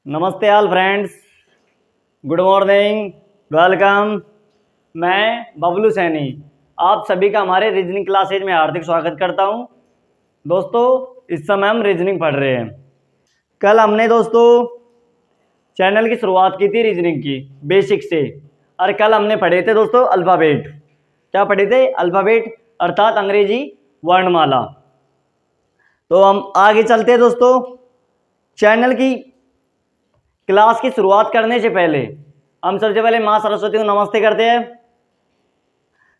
नमस्ते all friends, good morning, welcome. मैं बबलू सैनी आप सभी का हमारे रीजनिंग क्लासेज में हार्दिक स्वागत करता हूं। दोस्तों, इस समय हम रीजनिंग पढ़ रहे हैं। कल हमने दोस्तों चैनल की शुरुआत की थी रीजनिंग की बेसिक से, और कल हमने पढ़े थे दोस्तों अल्फ़ाबेट। क्या पढ़े थे? अल्फ़ाबेट अर्थात अंग्रेजी वर्णमाला। तो हम आगे चलते हैं दोस्तों। चैनल की क्लास की शुरुआत करने से पहले हम सबसे पहले माँ सरस्वती को नमस्ते करते हैं।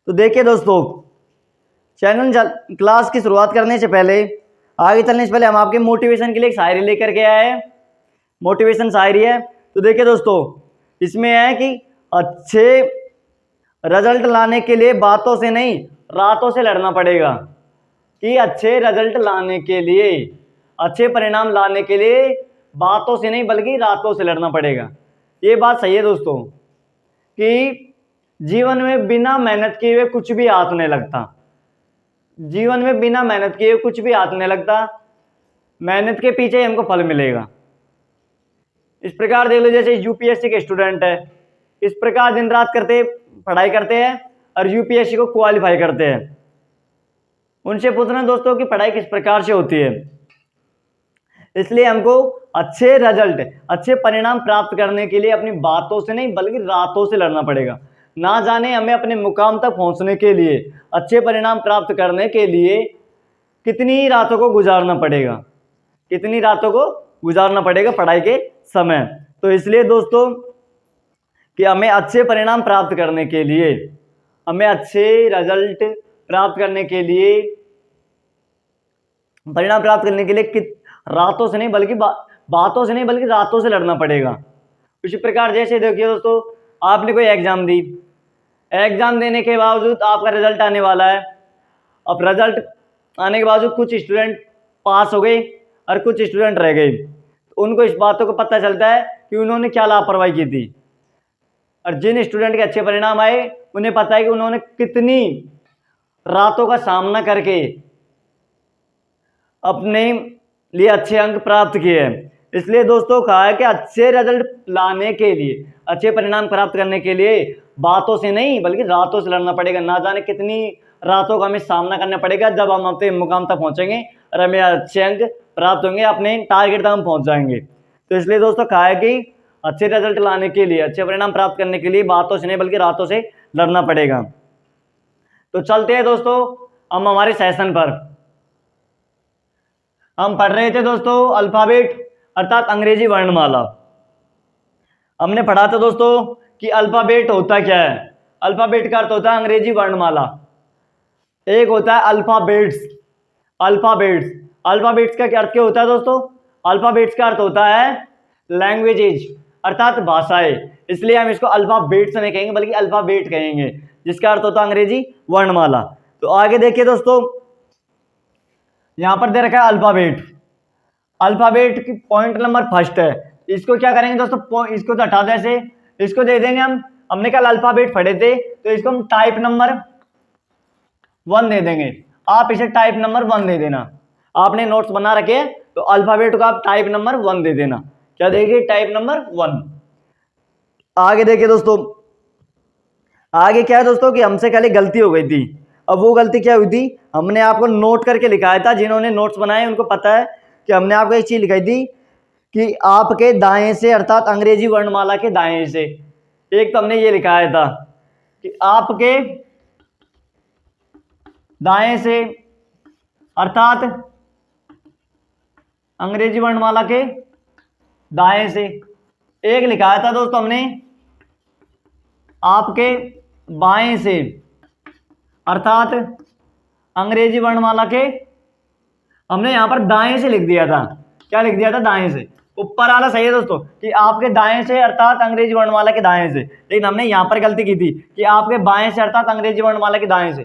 तो देखिए दोस्तों, क्लास की शुरुआत करने से पहले, आगे चलने से पहले हम आपके मोटिवेशन के लिए एक शायरी लेकर के आए हैं। मोटिवेशन शायरी है। तो देखिए दोस्तों, इसमें है कि अच्छे रिजल्ट लाने के लिए बातों से नहीं रातों से लड़ना पड़ेगा। कि अच्छे रिजल्ट लाने के लिए, अच्छे परिणाम लाने के लिए बातों से नहीं बल्कि रातों से लड़ना पड़ेगा। ये बात सही है दोस्तों कि जीवन में बिना मेहनत किए हुए कुछ भी हाथ नहीं लगता। जीवन में बिना मेहनत किए हुए कुछ भी हाथ नहीं लगता। मेहनत के पीछे ही हमको फल मिलेगा। इस प्रकार देख लो, जैसे यूपीएससी के स्टूडेंट है, इस प्रकार दिन रात करते पढ़ाई करते हैं और यूपीएससी को क्वालिफाई करते हैं। उनसे पूछना दोस्तों कि पढ़ाई किस प्रकार से होती है। इसलिए हमको अच्छे रिजल्ट, अच्छे परिणाम प्राप्त करने के लिए अपनी बातों से नहीं बल्कि रातों से लड़ना पड़ेगा। ना जाने हमें अपने मुकाम तक पहुंचने के लिए, अच्छे परिणाम प्राप्त करने के लिए कितनी रातों को गुजारना पड़ेगा, कितनी रातों को गुजारना पड़ेगा पढ़ाई के समय। तो इसलिए दोस्तों कि हमें अच्छे परिणाम प्राप्त करने के लिए, हमें अच्छे रिजल्ट प्राप्त करने के लिए, परिणाम प्राप्त करने के लिए रातों से नहीं बल्कि बातों से नहीं बल्कि रातों से लड़ना पड़ेगा। इसी प्रकार जैसे देखिए दोस्तों, आपने कोई एग्जाम दी, एग्जाम देने के बावजूद आपका रिजल्ट आने वाला है। अब रिजल्ट आने के बावजूद कुछ स्टूडेंट पास हो गए और कुछ स्टूडेंट रह गए। उनको इस बातों को पता चलता है कि उन्होंने क्या लापरवाही की थी। और जिन स्टूडेंट के अच्छे परिणाम आए, उन्हें पता है कि उन्होंने कितनी रातों का सामना करके अपने लिए अच्छे अंक प्राप्त किए हैं। इसलिए दोस्तों कहा है कि अच्छे रिजल्ट लाने के लिए, अच्छे परिणाम प्राप्त करने के लिए बातों से नहीं बल्कि रातों से लड़ना पड़ेगा। ना जाने कितनी रातों का हमें सामना करना पड़ेगा जब हम अपने मुकाम तक पहुंचेंगे और हमें अच्छे अंक प्राप्त होंगे, अपने टारगेट तक हम पहुंच जाएंगे। तो इसलिए दोस्तों कहा है कि अच्छे रिजल्ट लाने के लिए, अच्छे परिणाम प्राप्त करने के लिए बातों से नहीं बल्कि रातों से लड़ना पड़ेगा। तो चलते हैं दोस्तों हम हमारे सेशन पर। हम पढ़ रहे थे दोस्तों अल्फाबेट अर्थात अंग्रेजी वर्णमाला। हमने पढ़ा था दोस्तों कि अल्फाबेट होता क्या है। अल्फाबेट का अर्थ होता है अंग्रेजी वर्णमाला। एक होता है अल्फाबेट्स। अल्फाबेट्स अल्फाबेट्स का क्या अर्थ क्या होता है दोस्तों? अल्फाबेट्स का अर्थ होता है लैंग्वेजेज अर्थात भाषाएं। इसलिए हम इसको अल्फाबेट्स नहीं कहेंगे बल्कि अल्फाबेट कहेंगे, जिसका अर्थ होता है अंग्रेजी वर्णमाला। तो आगे देखिए दोस्तों, यहां पर दे रखा है अल्फाबेट। अल्फाबेट की पॉइंट नंबर फर्स्ट है। इसको क्या करेंगे दोस्तों? इसको तो हटा दें, इसको दे देंगे हमने कल अल्फाबेट पढ़े थे तो इसको हम टाइप नंबर 1 दे देंगे। आप इसे टाइप नंबर 1 दे देना। आपने नोट्स बना रखे हैं तो अल्फाबेट को आप टाइप नंबर 1 दे देना। क्या देंगे? Type number 1। आगे देखिए दोस्तों, आगे क्या है दोस्तों कि हमसे कल गलती हो गई थी। अब वो गलती क्या हुई थी? हमने आपको नोट करके लिखाया था। जिन्होंने नोट्स बनाए उनको पता है कि हमने आपको एक चीज लिखाई थी कि आपके दाएं से अर्थात अंग्रेजी वर्णमाला के दाएं से। एक तो हमने ये लिखाया था कि आपके दाएं से अर्थात अंग्रेजी वर्णमाला के दाएं से। एक लिखाया था दोस्तों हमने आपके बाएं से अर्थात अंग्रेजी वर्णमाला के, हमने यहां पर दाएं से लिख दिया था। क्या लिख दिया था? दाएं से। ऊपर वाला सही है दोस्तों कि आपके दाएं से अर्थात अंग्रेजी वर्णमाला के दाएं से, लेकिन हमने यहां पर गलती की थी कि आपके बाएं से अर्थात अंग्रेजी वर्णमाला के दाएं से।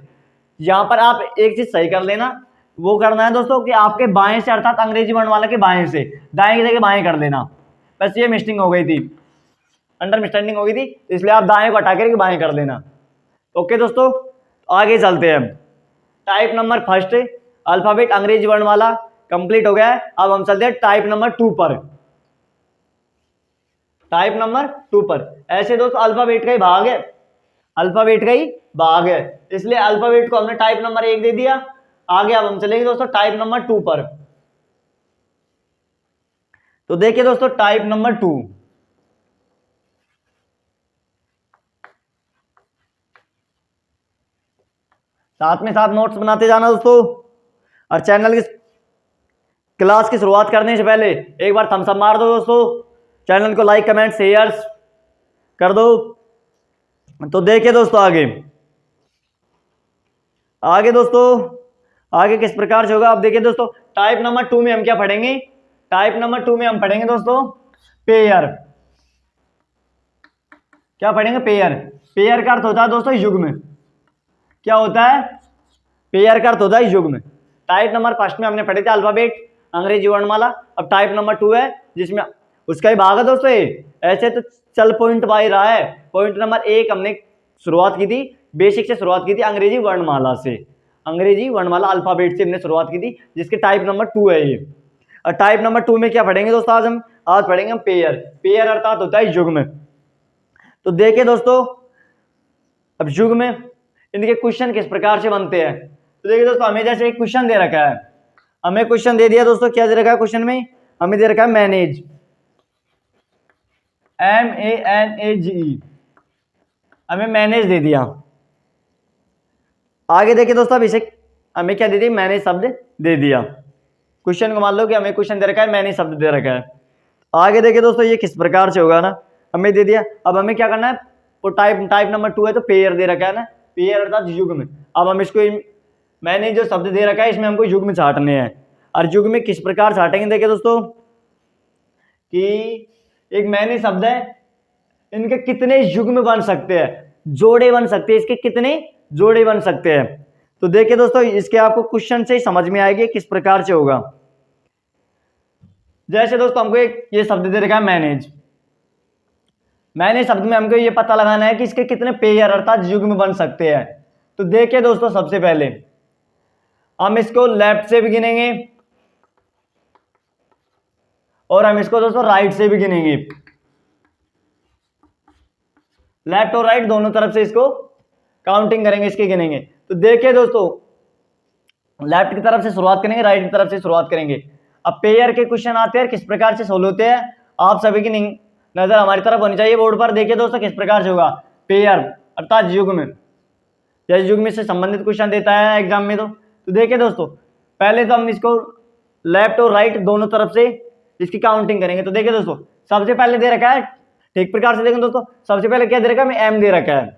यहां पर आप एक चीज सही कर लेना, वो करना है दोस्तों कि आपके बाएं से अर्थात अंग्रेजी वर्णमाला के बाएं से, दाएं की जगह बाएं कर लेना। बस ये मिस्टेक हो गई थी, अंडरस्टैंडिंग हो गई थी, इसलिए आप दाएं को हटा करके बाएं कर लेना। ओके दोस्तों, आगे चलते हैं। टाइप नंबर फर्स्ट अल्फाबेट अंग्रेजी वर्णमाला कंप्लीट हो गया है। अब हम चलते हैं टाइप नंबर 2 पर। टाइप नंबर 2 पर। ऐसे दोस्तों अल्फाबेट का ही भाग है, अल्फाबेट का ही भाग है, इसलिए अल्फाबेट को हमने टाइप नंबर 1 दे दिया। आगे अब हम चलेंगे दोस्तों टाइप नंबर 2 पर। तो देखिए दोस्तों टाइप नंबर 2, साथ में साथ नोट्स बनाते जाना दोस्तों। और चैनल की क्लास की शुरुआत करने से पहले एक बार थम्स अप मार दो दोस्तों, चैनल को लाइक कमेंट शेयर कर दो। तो देखिए दोस्तों आगे आगे दोस्तों आगे किस प्रकार से होगा। अब देखिए दोस्तों टाइप नंबर 2 में हम क्या पढ़ेंगे, टाइप नंबर 2 में हम पढ़ेंगे दोस्तों पेयर। क्या पढ़ेंगे, पेयर। पेयर का अर्थ होता है दोस्तों युग्म। क्या होता है, पेयर का अर्थ होता है युग्म। टाइप नंबर 1 में हमने पढ़े थे अल्फाबेट, अंग्रेजी वर्णमाला। अब टाइप नंबर 2 है जिसमें उसका ही भाग है दोस्तों ये। ऐसे तो चल पॉइंट बाई रहा है। पॉइंट नंबर 1 हमने शुरुआत की थी, बेसिक से शुरुआत की थी अंग्रेजी वर्णमाला से, अंग्रेजी वर्णमाला अल्फाबेट से हमने शुरुआत की थी, जिसके टाइप नंबर 2 है ये। और टाइप नंबर 2 में क्या पढ़ेंगे दोस्तों, आज पढ़ेंगे हम पेयर। पेयर अर्थात होता है युग्म। तो देखिए दोस्तों अब युग्म में इनके क्वेश्चन किस प्रकार से बनते हैं। तो देखिए दोस्तों हमें जैसे एक क्वेश्चन दे रखा है, हमें क्वेश्चन दे दिया दोस्तों, क्या दे रखा है क्वेश्चन में, हमें दे रखा है मैनेज, MANAGE, हमें मैनेज दे दिया। आगे देखिए दोस्तों अब इसे हमें क्या दे दिया, मैनेज शब्द दे दिया। क्वेश्चन को मान लो कि हमें क्वेश्चन दे रखा है, मैनेज शब्द दे रखा है। आगे देखिए दोस्तों ये किस प्रकार से होगा ना, हमें दे दिया। अब हमें क्या करना है, वो टाइप नंबर 2 है तो पेयर दे रखा है ना, पेयर अर्थात युग्म। अब हम इसको मैंने जो शब्द दे रखा है इसमें हमको युग्म छाटने हैं। और युग्म में किस प्रकार छाटेंगे, देखिए दोस्तों कि एक मैंने शब्द है, इनके कितने युग्म बन सकते हैं, जोड़े बन सकते हैं, इसके कितने जोड़े बन सकते हैं। तो देखिए दोस्तों इसके आपको क्वेश्चन से ही समझ में आएगी किस प्रकार से होगा। जैसे दोस्तों हमको एक ये शब्द दे रखा है मैनेज, मैनेज शब्द में हमको ये पता लगाना है कि इसके कितने पेयर अर्थात युग्म बन सकते हैं। तो देखिए दोस्तों सबसे पहले हम इसको लेफ्ट से भी गिनेंगे और हम इसको दोस्तों राइट से भी गिनेंगे, लेफ्ट और राइट दोनों तरफ से इसको काउंटिंग करेंगे, इसके गिनेंगे। तो देखिए दोस्तों लेफ्ट की तरफ से शुरुआत करेंगे, राइट की तरफ से शुरुआत करेंगे। अब पेयर के क्वेश्चन आते हैं किस प्रकार से सोल्व होते हैं, आप सभी की नजर हमारी तरफ होनी चाहिए बोर्ड पर। देखिए दोस्तों किस प्रकार से होगा, पेयर अर्थात युग्म, जैसे युग्म से संबंधित क्वेश्चन देता है एग्जाम में। तो देखिए दोस्तों पहले तो हम इसको लेफ्ट और राइट दोनों तरफ से इसकी काउंटिंग करेंगे। तो देखिए दोस्तों सबसे पहले दे रखा है, ठीक प्रकार से देखें दोस्तों, सबसे पहले क्या दे रखा है, हमें एम दे रखा है,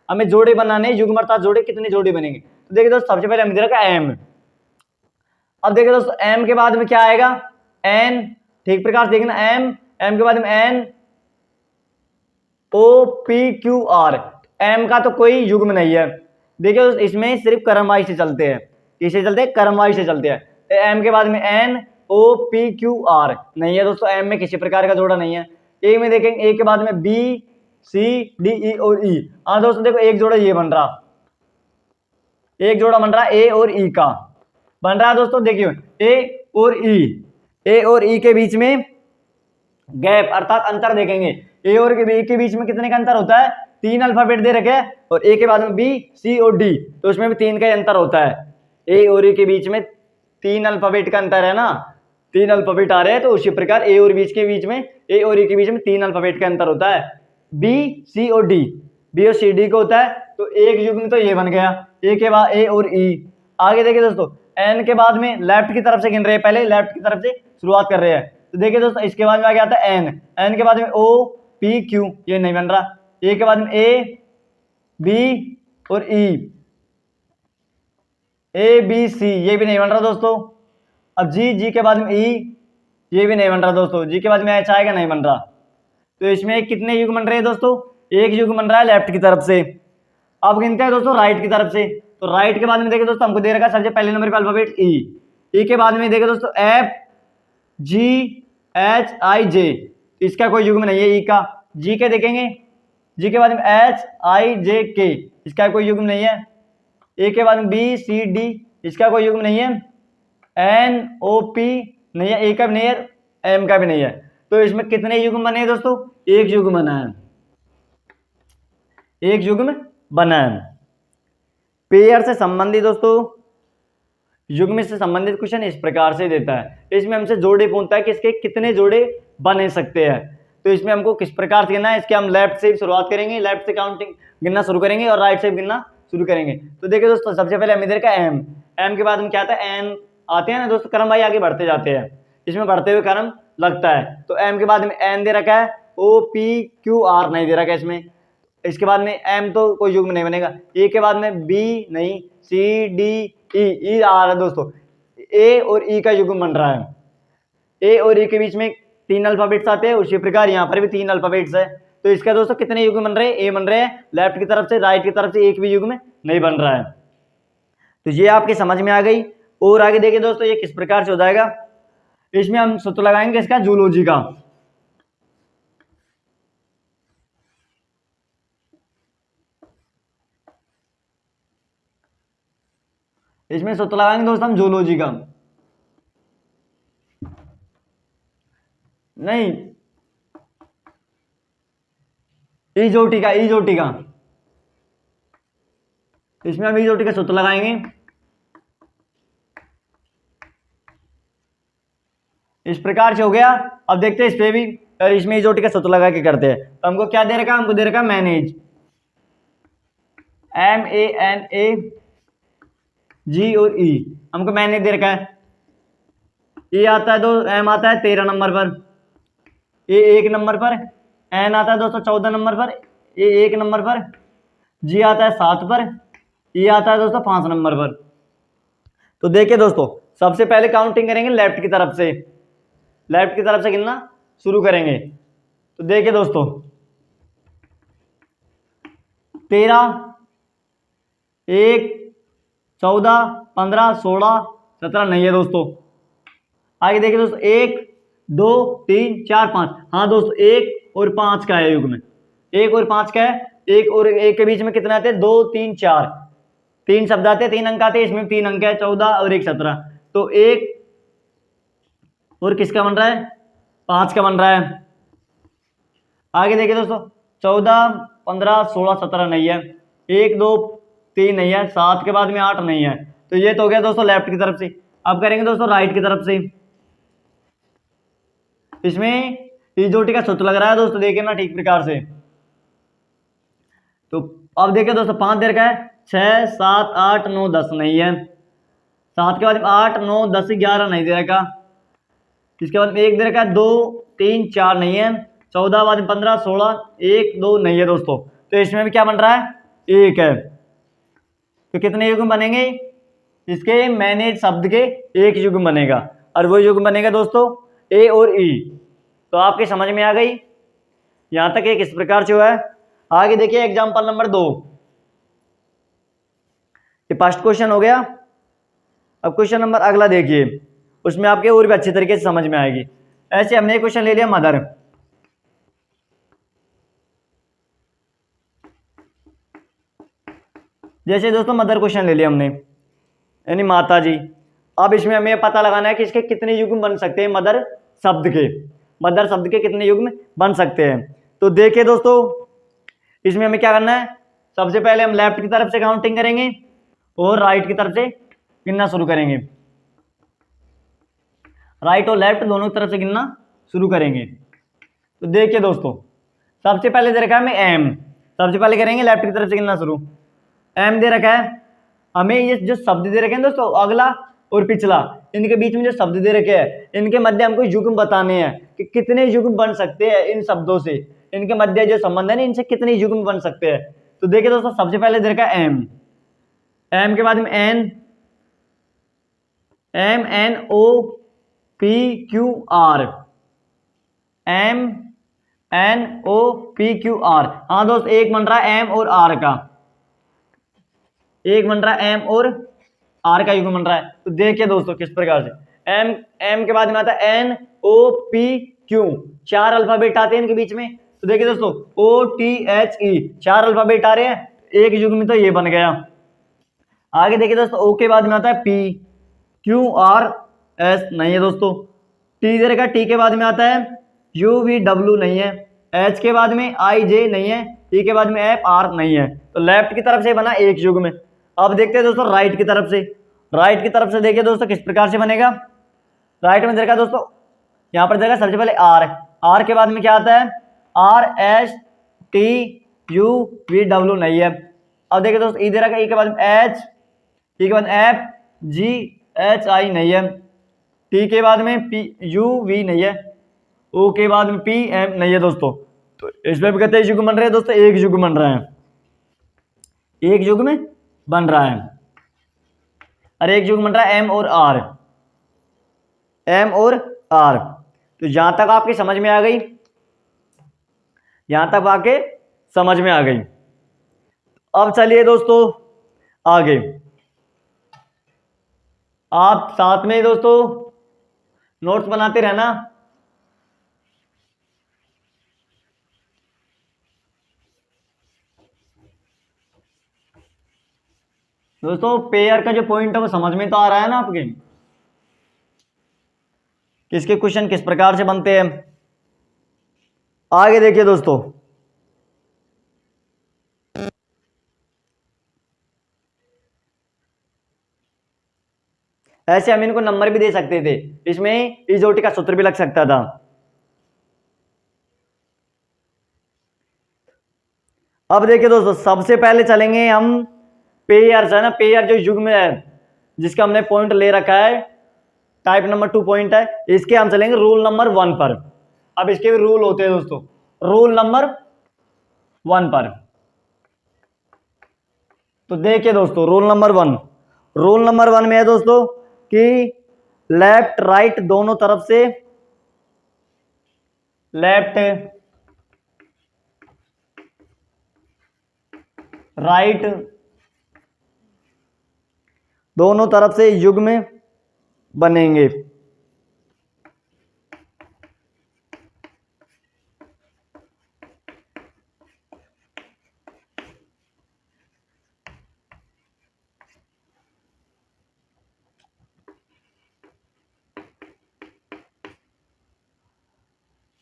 हमें जोड़े बनाने, युग्म अर्थात जोड़े, कितने जोड़े बनेंगे। तो देखिए दोस्तों सबसे पहले हमें दे रखा है एम। अब देखिए दोस्तों एम के बाद में क्या आएगा, एन, ठीक प्रकार से देखना एम के बाद में एन OPQR। एम का तो कोई युग्म नहीं है। देखिए दोस्तों इसमें सिर्फ क्रमवाई से चलते हैं, किससे चलते हैं, क्रमवाई से चलते हैं। एम के बाद में एन OPQR नहीं है दोस्तों, एम में किसी प्रकार का जोड़ा नहीं है। ए में देखेंगे, ए के बाद में BCDE और ई। हाँ दोस्तों देखो एक जोड़ा ये बन रहा, एक जोड़ा बन रहा ए और ई का बन रहा है दोस्तों। देखिए ए और ई के बीच में गैप अर्थात अंतर देखेंगे। ए और बी के बीच में कितने का अंतर होता है, 3 अल्फाबेट दे रखे हैं, और ए के बाद में B, C और D, तो उसमें भी 3 का ही अंतर होता है। ए और ई के बीच में 3 अल्फाबेट का अंतर है ना, 3 अल्फाबेट आ रहे हैं। तो उसी प्रकार ए और बीच के बीच में, ए और ई के बीच में 3 अल्फाबेट का अंतर होता है, B, C और D, B और C, D को होता है। तो एक युग्म तो ये बन गया, ए के बाद ए और ई। आगे देखिए दोस्तों एन के बाद में लेफ्ट की तरफ से गिन रहे हैं, पहले लेफ्ट की तरफ से शुरुआत कर रहे हैं। तो देखिए दोस्तों इसके बाद में आ गया था एन, एन के बाद में OPQ, ये नहीं बन रहा। ए के बाद में A, B और E, ABC, ये भी नहीं बन रहा दोस्तों। अब G के बाद में E, ये भी नहीं बन रहा दोस्तों। G के बाद में H आएगा, नहीं बन रहा। तो इसमें कितने युग बन रहे हैं दोस्तों, एक युग बन रहा है लेफ्ट की तरफ से। अब गिनते हैं दोस्तों राइट की तरफ से। तो राइट के बाद में देखिए दोस्तों हमको दे रखा है सबसे पहले नंबर पे अल्फाबेट ई के बाद में देखिए दोस्तों FGHIJ, इसका कोई युग्म नहीं है ई का। जी के देखेंगे, जी के बाद में HIJK, इसका कोई युग्म नहीं है। ए के बाद में BCD, इसका कोई युग्म नहीं है। NOP नहीं है, ए का भी नहीं है, एम का भी नहीं है। तो इसमें कितने युग्म बने हैं दोस्तों? एक युग्म बना है, एक युग्म बना है। पेयर से संबंधित दोस्तों, युग्म से संबंधित क्वेश्चन इस प्रकार से देता है। इसमें हमसे जोड़े पूछता है कि इसके कितने जोड़े बने सकते हैं। तो इसमें हमको किस प्रकार से गिनना है, इसके हम लेफ्ट से शुरुआत करेंगे, लेफ्ट से काउंटिंग गिनना शुरू करेंगे और राइट से गिनना शुरू करेंगे। तो देखिए दोस्तों, सबसे पहले हम इधर का एम, एम के बाद में क्या आता है, एन आते हैं ना दोस्तों, क्रम भाई आगे बढ़ते जाते हैं, इसमें बढ़ते हुए क्रम लगता है। तो एम के बाद में एन दे रखा है, ओ पी क्यू आर नहीं दे रखा है इसमें। इसके बाद में एम तो कोई युग्म नहीं बनेगा। ए के बाद में बी नहीं, सी डी ई आ रहा है दोस्तों, ए और ई का युग्म बन रहा है। ए और ई के बीच में 3 अल्फाबेट्स आते हैं, उसी प्रकार यहाँ पर भी 3 अल्फाबेट्स है। तो इसका दोस्तों कितने युग्म बन रहे हैं? ए बन रहे हैं लेफ्ट की तरफ से, राइट की तरफ से एक भी युग्म नहीं बन रहा है। तो ये आपकी समझ में आ गई। और आगे देखिए दोस्तों, ये किस प्रकार से हो जाएगा, इसमें हम सूत्र लगाएंगे इसका जूलॉजी का। इसमें सूत्र लगाएंगे दोस्तों हम जूलॉजी का, नहीं इजोटी का, इजोटी का। इसमें हम इजोटी का सूत्र लगाएंगे। इस प्रकार से हो गया। अब देखते हैं इस पे भी, और इसमें इजोटी का सूत्र लगा के करते हैं। तो हमको क्या दे रखा है, हमको दे रखा है मैनेज, MANA G और E, हमको मैनेज दे रखा है। E आता है दो, M आता है 13 नंबर पर, A 1 नंबर पर, N आता है दोस्तों 14 नंबर पर, A 1 नंबर पर, G आता है 7 पर, E आता है दोस्तों 5 नंबर पर। तो देखिए दोस्तों, सबसे पहले काउंटिंग करेंगे लेफ्ट की तरफ से, लेफ्ट की तरफ से गिनना शुरू करेंगे। तो देखिए दोस्तों, 13, 1, 14, 15, 16, 17 नहीं है दोस्तों। आगे देखिए दोस्तों, 1, 2, 3, 4, 5, हाँ दोस्तों 1 और 5 का है युग्म, 1 और 5 का है। 1 और 1 के बीच में कितने आते हैं, 2, 3, 4, 3 शब्द आते हैं, 3 अंक आते हैं, इसमें 3 अंक है, 14 और 1 17। तो 1 और किसका बन रहा है, 5 का बन रहा है। आगे देखिए दोस्तों, 14, 15, 16, 17 नहीं है, 1, 2, 3 नहीं है, 7 के बाद में 8 नहीं है। तो ये तो हो गया दोस्तों लेफ्ट की तरफ से। अब करेंगे दोस्तों राइट की तरफ से। इसमें इजोटी का सूत्र लग रहा है दोस्तों, देखिए ना ठीक प्रकार से। तो अब देखिए दोस्तों, 5 दे रखा है, 6, 7, 8, 9, 10 नहीं है, 7 के बाद 8, 9, 10, 11 नहीं दे रखा। इसके बाद 1 दे रखा है, 2, 3, 4 नहीं है, 14 बाद 15, 16, 1, 2 नहीं है दोस्तों। तो इसमें भी क्या बन रहा है, 1 है। तो कितने युग्म बनेंगे, इसके मैनेज शब्द के एक युग्म बनेगा, और वो युग्म बनेगा दोस्तों ए और ई। तो आपकी समझ में आ गई, यहां तक एक इस प्रकार से हुआ है। आगे देखिए एग्जांपल नंबर 2, ये फर्स्ट क्वेश्चन हो गया। अब क्वेश्चन नंबर अगला देखिए, उसमें आपके और भी अच्छे तरीके से समझ में आएगी। ऐसे हमने क्वेश्चन ले लिया मदर, जैसे दोस्तों मदर क्वेश्चन ले लिया हमने, यानी माता जी। अब इसमें हमें पता लगाना है कि इसके कितने युग्म बन सकते हैं, मदर शब्द के, मदर शब्द के कितने युग्म बन सकते हैं। तो देखिए दोस्तों, इसमें हमें क्या करना है, सबसे पहले हम लेफ्ट की तरफ से काउंटिंग करेंगे और राइट की तरफ से गिनना शुरू करेंगे, राइट और लेफ्ट दोनों तरफ से गिनना शुरू करेंगे। तो देखिए दोस्तों, सबसे पहले दे रखा है हमें एम, सबसे पहले करेंगे लेफ्ट की तरफ से गिनना शुरू। एम दे रखा है हमें, ये जो शब्द दे रखे हैं दोस्तों अगला और पिछला, इनके बीच में जो शब्द दे रखे हैं, इनके मध्य हमको युग्म बताने हैं कि कितने युग्म बन सकते हैं इन शब्दों से, इनके मध्य जो संबंध है ना, इनसे कितने युग्म बन सकते हैं। तो देखिए दोस्तों, सबसे पहले दे रखा है एम, एम के बाद में एन, MNOPQR, MNOPQR, हाँ दोस्त एक बन रहा है एम और आर का, एक बन रहा है एम और आर का युग्म बन रहा है। तो देखिए दोस्तों किस प्रकार से, एम के बाद में आता है NOPQ, 4 अल्फाबेट आते हैं इनके बीच में। तो देखिए दोस्तों OTHE, 4 अल्फाबेट आ रहे हैं, एक युग्म तो ये बन गया। आगे देखिए दोस्तों, ओ के बाद में आता है PQRS नहीं है दोस्तों, टी दे रखा, टी के बाद में आता है यू वी डब्ल्यू नहीं है, एच के बाद में आई जे नहीं है, ई के बाद में एफ आर नहीं है। तो लेफ्ट की तरफ से बना एक युग्म। अब देखते हैं दोस्तों राइट की तरफ से। राइट की तरफ से देखिए दोस्तों किस प्रकार से बनेगा। राइट में देखा दोस्तों, यहाँ पर देखा सबसे पहले आर, आर के बाद में क्या आता है, are S T U V W नहीं है। अब देखिए दोस्तों ई दे रखा, ई के बाद में एच, ई के बाद एफ जी एच आई नहीं है, टी के बाद में पी यू वी नहीं है, ओ के बाद में पी एम नहीं है दोस्तों। तो इसमें भी कहते हैं युग्म बन रहे हैं दोस्तों, एक युग्म बन रहा है, एक युग्म बन रहा है। और एक युग्म बन रहा है एम और आर, एम और आर। तो यहां तक आपकी समझ में आ गई, यहां तक आके समझ में आ गई। अब चलिए दोस्तों आगे, आप साथ में दोस्तों नोट्स बनाते रहना। दोस्तों पेयर का जो पॉइंट है वो समझ में तो आ रहा है ना आपके, किसके क्वेश्चन किस प्रकार से बनते हैं। आगे देखिए दोस्तों, ऐसे हम इनको नंबर भी दे सकते थे, इसमें इजोटी का सूत्र भी लग सकता था। अब देखिए दोस्तों सबसे पहले चलेंगे हम पेयर है ना, पेयर जो युग्म है जिसका हमने पॉइंट ले रखा है, टाइप नंबर 2 पॉइंट है, इसके हम चलेंगे रूल नंबर 1 पर। अब इसके भी रूल होते हैं दोस्तों, रूल नंबर 1 पर। तो देखिए दोस्तों रूल नंबर 1, रूल नंबर 1 में है दोस्तों कि लेफ्ट राइट दोनों तरफ से, लेफ्ट राइट दोनों तरफ से युग्म बनेंगे।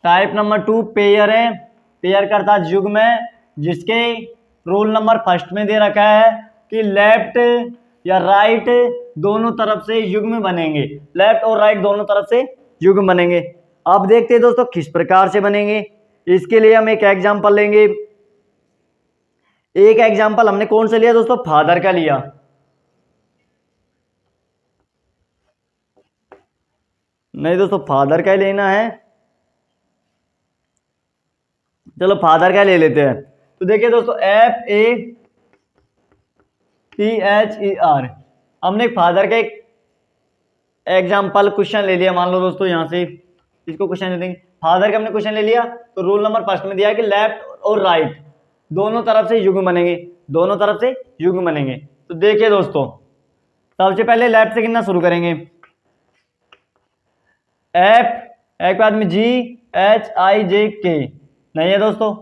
टाइप नंबर 2 पेयर है, पेयर का अर्थात युग्म है, जिसके रूल नंबर फर्स्ट में दे रखा है कि लेफ्ट या राइट दोनों तरफ से युग्म बनेंगे, लेफ्ट और राइट दोनों तरफ से युग्म बनेंगे। अब देखते हैं दोस्तों किस प्रकार से बनेंगे। इसके लिए हम एक एग्जांपल लेंगे। एक एग्जांपल हमने कौन सा लिया दोस्तों, फादर का लिया। नहीं दोस्तों फादर का ही लेना है, चलो फादर का ले लेते हैं। तो देखिए दोस्तों F A T H E R, हमने फादर का एक एग्जाम्पल क्वेश्चन ले लिया। मान लो दोस्तों यहां से इसको क्वेश्चन दे देंगे, फादर का हमने क्वेश्चन ले लिया। तो रूल नंबर फर्स्ट में दिया है कि लेफ्ट और राइट दोनों तरफ से युग्म बनेंगे, दोनों तरफ से युग्म बनेंगे। तो देखिए दोस्तों सबसे पहले लेफ्ट से गिनना शुरू करेंगे, एफ के बाद में जी एच आई जे के नहीं है दोस्तों,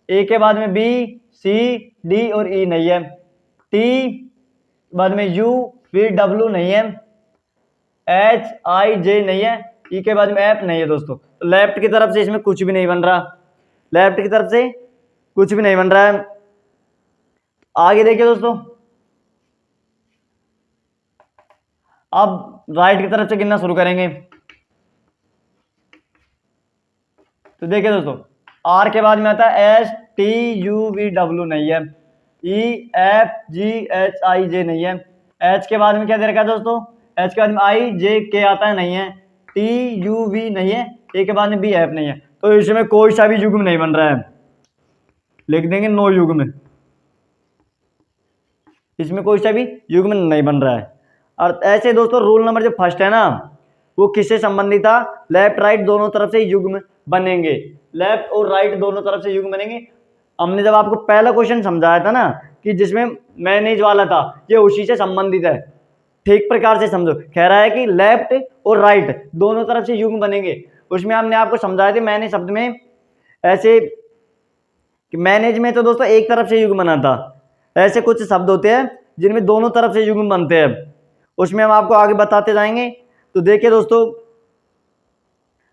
ए के बाद में बी सी डी और ई नहीं है, टी बाद में यू वी डब्ल्यू नहीं है, एच आई जे नहीं है, ई के बाद में एफ नहीं है दोस्तों। तो लेफ्ट की तरफ से इसमें कुछ भी नहीं बन रहा, लेफ्ट की तरफ से कुछ भी नहीं बन रहा है। आगे देखिए दोस्तों, अब राइट की तरफ से गिनना शुरू करेंगे। तो देखिए दोस्तों आर के बाद में आता है S T U V W नहीं है, E F G H I जे नहीं है, एच के बाद में क्या दे रखा है दोस्तों, एच के बाद में आई जे के आता है नहीं है, टी यू वी नहीं है, ए के बाद में बी एफ नहीं है। तो इसमें कोई सा भी युग्म नहीं बन रहा है, लिख देंगे नो युग्म, इसमें कोई सा भी युग्म नहीं बन रहा है। और ऐसे दोस्तों रूल नंबर जो फर्स्ट है ना वो किससे संबंधित था, लेफ्ट राइट दोनों तरफ से युग्म बनेंगे, लेफ्ट और राइट दोनों तरफ से युग्म बनेंगे। हमने जब आपको पहला क्वेश्चन समझाया था ना कि जिसमें मैनेज वाला था, ये उसी से संबंधित है, ठीक प्रकार से समझो। कह रहा है कि लेफ्ट और राइट दोनों तरफ से युग्म बनेंगे, उसमें हमने आपको समझाया था मैंने शब्द में ऐसे कि मैनेज में तो दोस्तों एक तरफ से युग्म बना था, ऐसे कुछ शब्द होते हैं जिनमें दोनों तरफ से युग्म बनते हैं, उसमें हम आपको आगे बताते जाएंगे। तो देखिए दोस्तों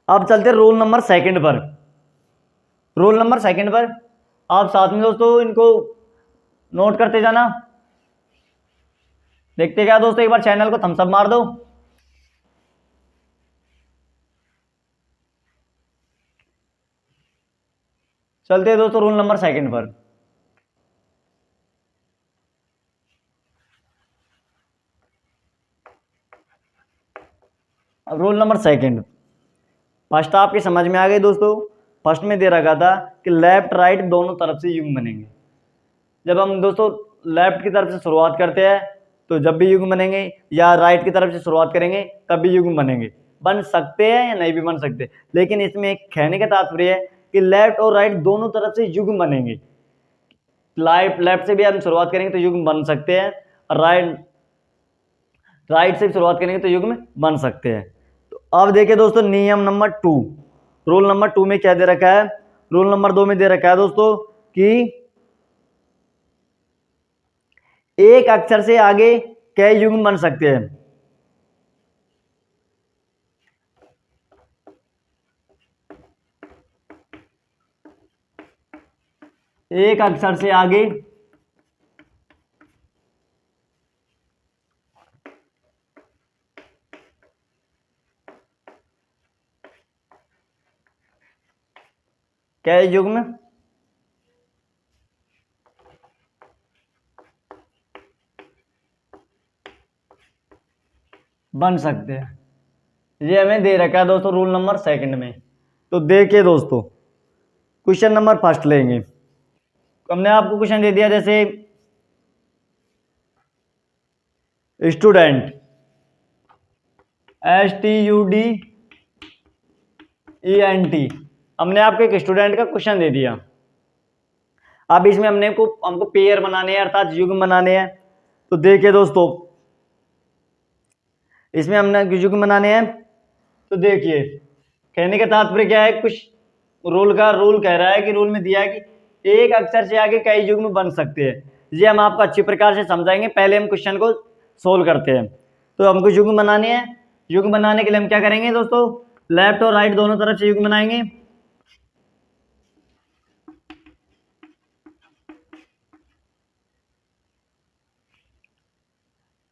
अब चलते रोल नंबर सेकंड पर। रोल नंबर सेकंड पर आप साथ में दोस्तों इनको नोट करते जाना। देखते क्या दोस्तों, एक बार चैनल को थम्स अप मार दो। चलते हैं दोस्तों रोल नंबर सेकंड पर। अब रोल नंबर सेकंड, फर्स्ट आपके समझ में आ गई दोस्तों। फर्स्ट में दे रखा था कि लेफ्ट राइट दोनों तरफ से युग्म बनेंगे। जब हम दोस्तों लेफ्ट की तरफ से शुरुआत करते हैं तो जब भी युग्म बनेंगे, या राइट की तरफ से शुरुआत करेंगे तब भी युग्म बनेंगे। बन सकते हैं या नहीं भी बन सकते, लेकिन इसमें एक कहने का तात्पर्य है कि लेफ्ट और राइट दोनों तरफ से युग्म बनेंगे। लेफ्ट से भी हम शुरुआत करेंगे तो युग्म बन सकते हैं, और राइट से भी शुरुआत करेंगे तो युग्म बन सकते हैं। तो अब देखिए दोस्तों नियम नंबर 2, रूल नंबर 2 में क्या दे रखा है। रूल नंबर 2 में दे रखा है दोस्तों कि एक अक्षर से आगे कई युग्म बन सकते हैं। एक अक्षर से आगे कई युग्म बन सकते हैं। ये हमें दे रखा है दोस्तों रूल नंबर सेकंड में। तो देखिए दोस्तों क्वेश्चन नंबर फर्स्ट लेंगे। हमने आपको क्वेश्चन दे दिया जैसे स्टूडेंट, STUDENT, हमने आपको एक स्टूडेंट का क्वेश्चन दे दिया। अब इसमें हमको पेयर बनाने हैं, अर्थात युग्म बनाने हैं। तो देखिए दोस्तों इसमें हमने युग्म बनाने हैं। तो देखिए कहने का तात्पर्य क्या है, कुछ रूल कह रहा है कि रूल में दिया है कि एक अक्षर से आगे कई युग्म बन सकते हैं। ये हम आपको अच्छी प्रकार से समझाएंगे, पहले हम क्वेश्चन को सोल्व करते हैं। तो हमको युग्म बनाने हैं। युग्म बनाने के लिए हम क्या करेंगे दोस्तों, लेफ्ट और राइट दोनों तरफ से युग्म बनाएंगे।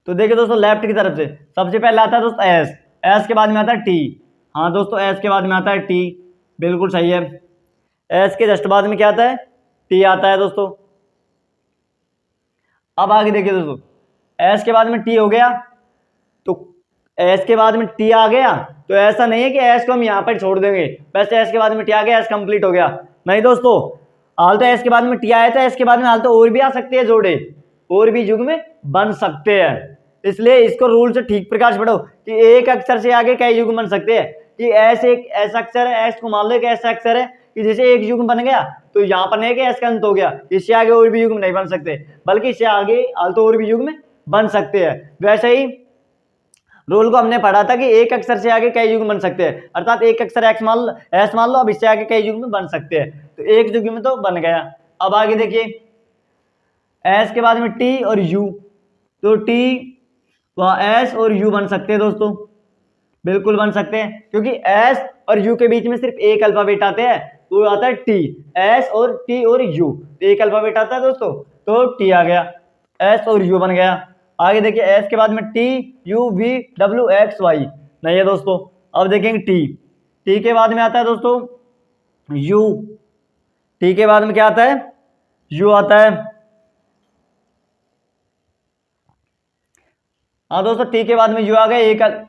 तो देखिए दोस्तों लेफ्ट की तरफ से सबसे पहले आता है दोस्तों एस के बाद में आता है टी। हाँ दोस्तों एस के बाद में आता है टी, बिल्कुल सही है। एस के जस्ट बाद में क्या आता है, टी आता है दोस्तों। अब आगे देखिए दोस्तों एस के बाद में टी हो गया, तो एस के बाद में टी आ गया, तो ऐसा नहीं है कि एस को हम यहाँ पर छोड़ देंगे, वैसे एस के बाद में टी आ गया एस कंप्लीट हो गया। नहीं दोस्तों, हाल तो एस के बाद में टी आया था, एस के बाद में हाल तो और भी आ सकते हैं जोड़े, और भी युग्म बन सकते हैं। इसलिए इसको रूल से ठीक प्रकार से पढ़ो कि एक अक्षर से आगे कई युग्म बन सकते हैं। कि एस एक ऐसा अक्षर है, एस को मान लो एक ऐसा अक्षर है कि जैसे एक युग्म बन गया तो यहाँ पर नहीं कि एस का अंत हो गया, इससे आगे और भी युग्म नहीं बन सकते, बल्कि इससे आगे हाल तो और भी युग्म बन सकते हैं। वैसे ही रूल को हमने पढ़ा था कि एक अक्षर से आगे कई युग्म बन सकते हैं, अर्थात एक अक्षर एस मान लो, अब इससे आगे कई युग्म बन सकते हैं। तो एक युग्म तो बन गया। अब आगे देखिए एस के बाद में टी और यू, तो टी व एस और यू बन सकते हैं दोस्तों, बिल्कुल बन सकते हैं, क्योंकि एस और यू के बीच में सिर्फ एक अल्फाबेट आते हैं, वो आता है टी। एस और टी और यू, एक अल्फाबेट आता है दोस्तों, तो टी आ गया, एस और यू बन गया। आगे देखिए एस के बाद में T U V W X Y नहीं है दोस्तों। अब देखेंगे टी के बाद में आता है दोस्तों यू, टी के बाद में क्या आता है, यू आता है। हाँ दोस्तों टी के बाद में यू आ गया, एक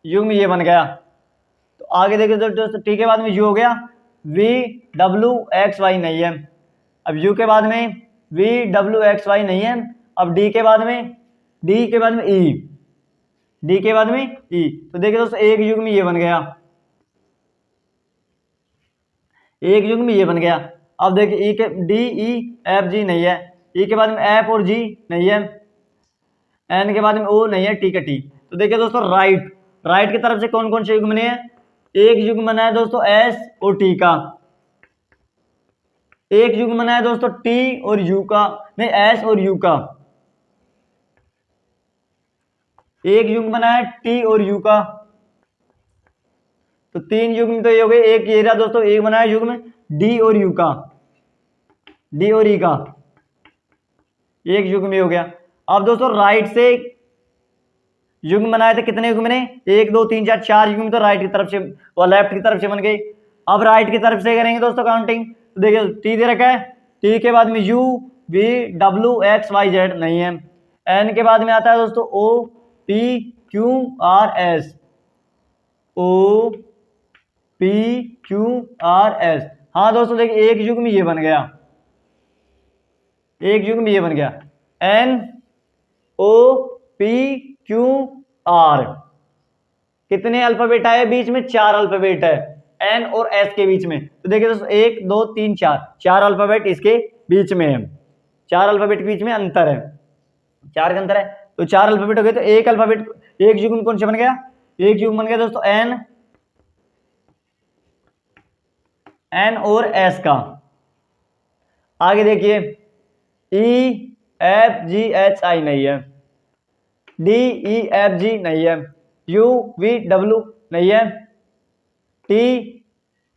युग्म ये बन गया। तो आगे देखिए दोस्तों टी के बाद में यू हो गया, वी डब्ल्यू एक्स वाई नहीं है। अब यू के बाद में वी डब्ल्यू एक्स वाई नहीं है। अब डी के बाद में ई, डी के बाद में ई, तो देखिए दोस्तों एक युग्म ये बन गया, एक युग्म ये बन गया। अब देखिए ई के डी ई एफ जी नहीं है, ई के बाद में एफ और जी नहीं है, एन के बाद में ओ नहीं है, टी का टी। तो देखिए दोस्तों राइट की तरफ से कौन कौन से युग्म बने हैं, एक युग्म बना है दोस्तों एस और टी का, एक युग्म बना है दोस्तों टी और यू का, नहीं एस और यू का, एक युग्म बना है टी और यू का। तो 3 युग्म तो ये हो गए, एक ये रहा दोस्तों, एक बनाया युग्म डी और यू का, डी और ई का एक युग्म ये हो गया। अब दोस्तों राइट से युग्म बनाए थे, कितने युग्म बने, 1 2 3 4, 4 युग्म तो राइट की तरफ से और लेफ्ट की तरफ से बन गए। अब राइट की तरफ से करेंगे दोस्तों काउंटिंग, तो देखिए टी दे रखा है, टी के बाद में U V W X Y Z नहीं है, एन के बाद में आता है दोस्तों O P Q R S, O P Q R S. हाँ दोस्तों देखिए एक युग्म ये बन गया, एक युग्म ये बन गया, N O P Q R. कितने अल्फाबेट आए बीच में, 4 अल्फाबेट है एन और एस के बीच में। तो देखिए दोस्तों 1 2 3 4, 4 अल्फाबेट इसके बीच में है, 4 अल्फाबेट के बीच में अंतर है, 4 का अंतर है, तो 4 अल्फाबेट हो गए। तो एक अल्फाबेट, एक युग्म कौन सा बन गया, एक युग्म बन गया दोस्तों एन, एन और एस का। आगे देखिए E F G H I नहीं है, डी ई एफ जी नहीं है, यू वी डब्ल्यू नहीं है, टी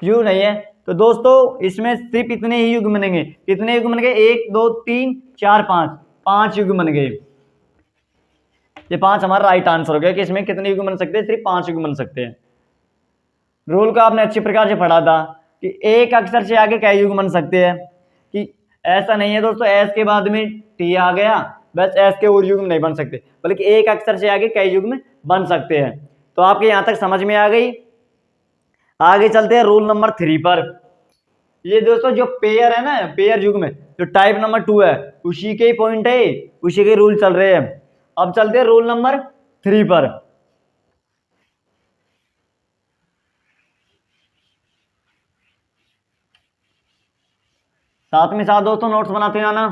यू नहीं है। तो दोस्तों इसमें सिर्फ इतने ही युग्म बनेंगे, कितने युग्म बन गए, 1 2 3 4 5, 5 युग्म बन गए। ये 5 हमारा राइट आंसर हो गया कि इसमें कितने युग्म बन सकते हैं, सिर्फ 5 युग्म बन सकते हैं। रूल को आपने अच्छी प्रकार से पढ़ा था कि एक अक्षर से आगे क्या युग्म बन सकते हैं, कि ऐसा नहीं है दोस्तों एस के बाद में टी आ गया बस एस के और युग्म नहीं बन सकते, बल्कि एक अक्षर से आगे कई युग्म बन सकते हैं। तो आपके यहां तक समझ में आ गई। आगे चलते हैं रूल नंबर 3 पर। ये दोस्तों जो पेयर है ना, पेयर युग्म जो टाइप नंबर 2 है उसी के ही पॉइंट है, उसी के रूल चल रहे हैं। अब चलते हैं रूल नंबर 3 पर। साथ में साथ दोस्तों नोट्स बनाते जाना।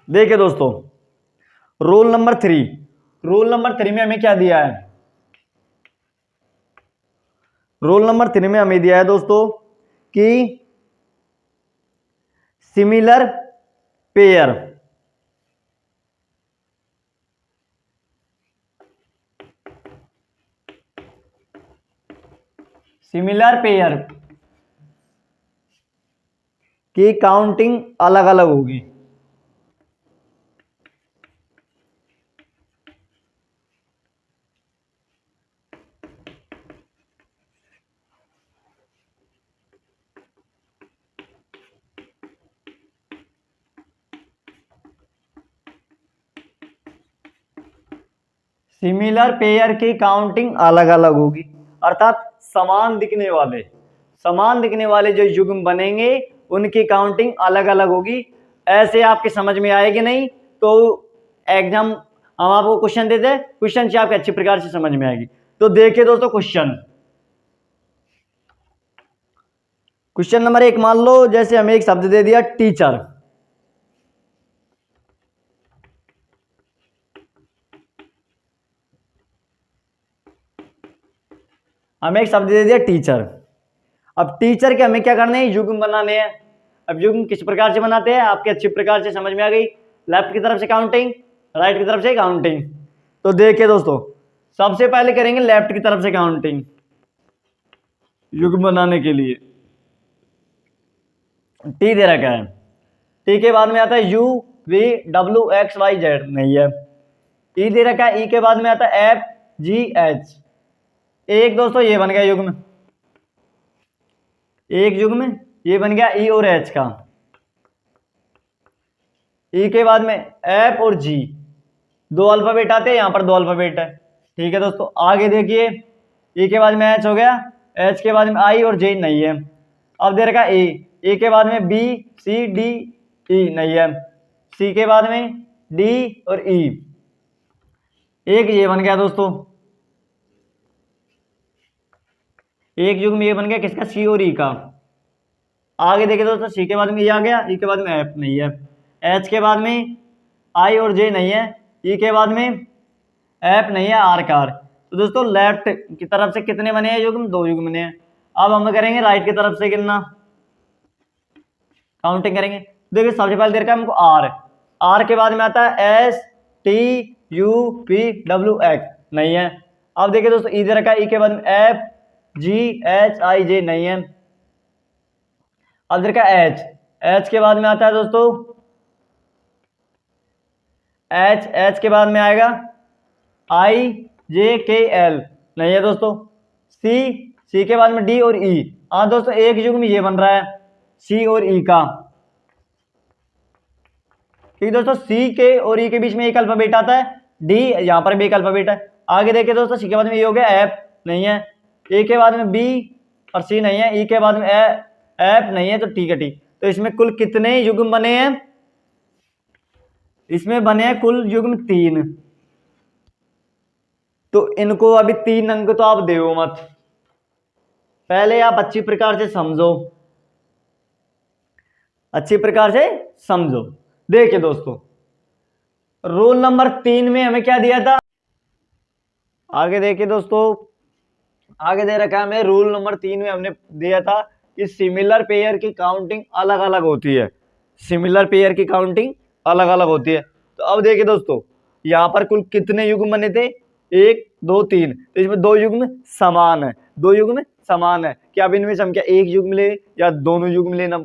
देखिए दोस्तों रूल नंबर 3, रूल नंबर 3 में हमें क्या दिया है, रूल नंबर 3 में हमें दिया है दोस्तों कि सिमिलर पेयर, सिमिलर पेयर की काउंटिंग अलग अलग होगी। सिमिलर पेयर की काउंटिंग अलग अलग होगी, अर्थात समान दिखने वाले, समान दिखने वाले जो युग्म बनेंगे उनकी काउंटिंग अलग अलग होगी। ऐसे आपके समझ में आएगी नहीं तो एग्जाम हम आपको क्वेश्चन देते हैं, क्वेश्चन से आपके अच्छी प्रकार से समझ में आएगी। तो देखिए दोस्तों क्वेश्चन, क्वेश्चन नंबर 1 मान लो जैसे हमें एक शब्द दे दिया टीचर, हमें एक शब्द दे दिया टीचर। अब टीचर के हमें क्या करने हैं, युग्म बनाने हैं। अब युग्म किस प्रकार से बनाते हैं आपके अच्छी प्रकार से समझ में आ गई, लेफ्ट की तरफ से काउंटिंग, राइट की तरफ से काउंटिंग। तो देखिए दोस्तों सबसे पहले करेंगे लेफ्ट की तरफ से काउंटिंग युग्म बनाने के लिए। टी दे रखा है, टी के बाद में आता है U V W X Y Z नहीं है, ई दे रखा है, ई के बाद में आता है एफ जी एच। एक दोस्तों ये बन गया युग्म, एक युग्म ये बन गया ई और एच का, ई के बाद में एफ और जी, 2 अल्फाबेट आते हैं, यहां पर 2 अल्फाबेट है। ठीक है दोस्तों आगे देखिए, ई के बाद में एच हो गया, एच के बाद में आई और जे नहीं है। अब दे रखा ए के बाद में बी सी डी ई नहीं है, सी के बाद में डी और ई, एक ये बन गया दोस्तों, एक युग्म ये बन गया किसका, सी और ई का। आगे देखिए दोस्तों सी के बाद में ये आ गया, ई के बाद में एफ नहीं है, एच के बाद में आई और जे नहीं है, ई के बाद में एफ नहीं है, आर का आर। तो दोस्तों लेफ्ट की तरफ से कितने बने हैं युग्म, 2 युग्म बने हैं। अब हम करेंगे राइट की तरफ से गिनना, काउंटिंग करेंगे। देखिए सबसे पहले दे रखा है हमको आर, आर के बाद में आता है एस TUPWX नहीं है। अब देखिए दोस्तों ई दे रखा है, ई के बाद में FGHIJ नहीं है। अब दे रखा है H, H के बाद में आता है दोस्तों H के बाद में आएगा IJKL नहीं है दोस्तों। C के बाद में D और E। हाँ दोस्तों एक युग्म ये बन रहा है C और E का, ठीक दोस्तों। C के और E के बीच में एक अल्फाबेट आता है, D यहाँ पर भी एक अल्फाबेट है। आगे देखिए दोस्तों C के बाद में ये हो गया F नहीं है, A के बाद में B और C नहीं है, E के बाद में F नहीं है, तो ठीक है ठीक। तो इसमें कुल कितने युग्म बने हैं? इसमें बने हैं कुल युग्म 3। तो इनको अभी 3 अंक तो आप देओ मत, पहले आप अच्छी प्रकार से समझो, अच्छी प्रकार से समझो। देखिए दोस्तों रोल नंबर 3 में हमें क्या दिया था? आगे देखिए दोस्तों, आगे दे रखा है हमें रूल नंबर 3 में हमने दिया था कि सिमिलर पेयर की काउंटिंग अलग अलग होती है, सिमिलर पेयर की काउंटिंग अलग अलग होती है। तो अब देखिए दोस्तों यहाँ पर कुल कितने युग्म बने थे? 1 2 3। तो इसमें 2 युग्म समान है, 2 युग्म समान है। क्या अब इनमें से हम क्या एक युग्म ले या दोनों युग्म लेना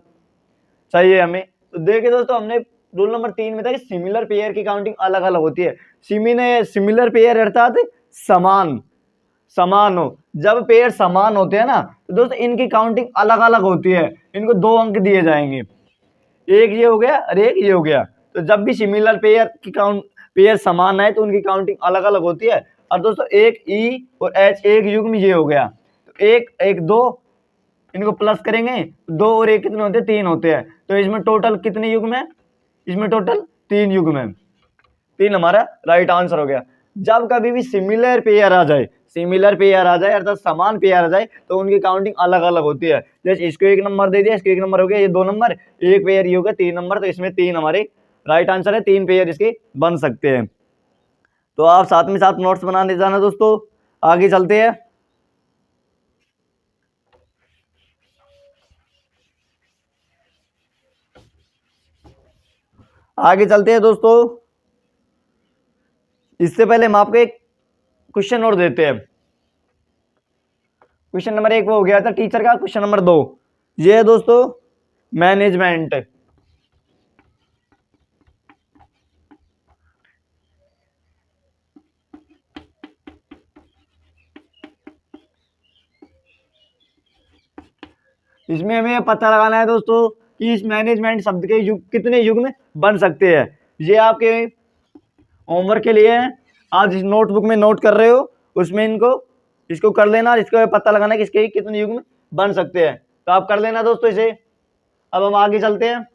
चाहिए हमें? तो देखिए दोस्तों हमने रूल नंबर 3 में था कि सिमिलर पेयर की काउंटिंग अलग अलग होती है। सिमिलर पेयर अर्थात समान, समान हो। जब पेयर समान होते हैं ना तो दोस्तों इनकी काउंटिंग अलग अलग होती है, इनको 2 अंक दिए जाएंगे, एक ये हो गया और एक ये हो गया। तो जब भी सिमिलर पेयर समान है तो उनकी काउंटिंग अलग अलग होती है। और दोस्तों एक ई और एच एक युग्म ये हो गया, तो एक एक 2 इनको प्लस करेंगे, 2 और 1 कितने होते हैं? 3 होते हैं। तो इसमें टोटल कितने युग्म है? इसमें टोटल 3 युग्म है, 3 हमारा राइट आंसर हो गया। जब कभी भी सिमिलर पेयर आ जाए, सिमिलर पेयर आ जाए अर्थात समान पेयर आ जाए तो उनकी काउंटिंग अलग अलग होती है। जैसे इसको 1 नंबर दे दिया, इसको 1 नंबर हो गया, ये 2 नंबर, एक पेयर ये हो गया 3 नंबर। तो इसमें 3 हमारे राइट आंसर है, 3 पेयर इसके बन सकते हैं। तो आप साथ में साथ नोट्स बना दे जाना दोस्तों। आगे चलते हैं, आगे चलते हैं दोस्तों। इससे पहले हम आपको एक क्वेश्चन और देते हैं। क्वेश्चन नंबर 1 वो हो गया था टीचर का। क्वेश्चन नंबर 2 ये है दोस्तों मैनेजमेंट। इसमें हमें पता लगाना है दोस्तों कि इस मैनेजमेंट शब्द के कितने युग्म बन सकते हैं। ये आपके होमवर्क के लिए है, आज इस नोटबुक में नोट कर रहे हो उसमें इसको कर लेना, इसको पता लगाना कि इसके कितने युग्म बन सकते हैं। तो आप कर लेना दोस्तों इसे। अब हम आगे चलते हैं,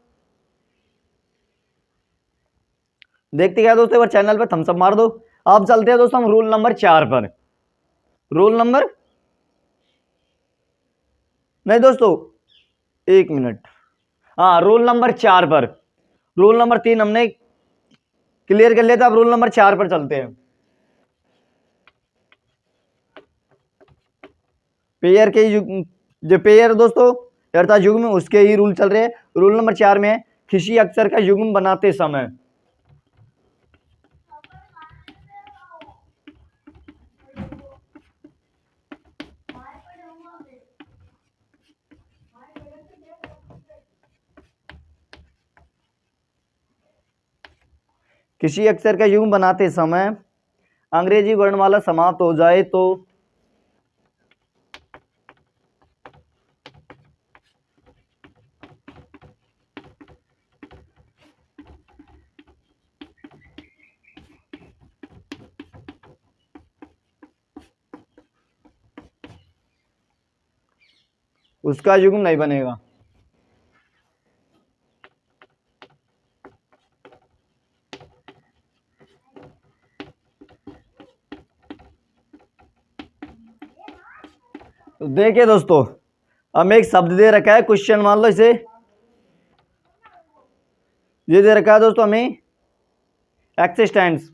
देखते क्या दोस्तों, एक बार चैनल पर थम्स अप मार दो। अब चलते हैं दोस्तों हम रूल नंबर 4 पर। रूल नंबर नहीं दोस्तों 1 मिनट, हाँ रूल नंबर 4 पर। रूल नंबर 3 हमने क्लियर कर लिया था, अब रूल नंबर 4 पर चलते हैं। पेयर के जो पेयर दोस्तों अर्थात युग्म उसके ही रूल चल रहे हैं। रूल नंबर 4 में है किसी अक्षर का युग्म बनाते समय किसी अक्षर का युग्म बनाते समय अंग्रेजी वर्णमाला समाप्त हो जाए तो उसका युग्म नहीं बनेगा। तो देखिए दोस्तों हमें एक शब्द दे रखा है, क्वेश्चन मान लो इसे, ये दे रखा है दोस्तों हमें एक्सिस्टेंस।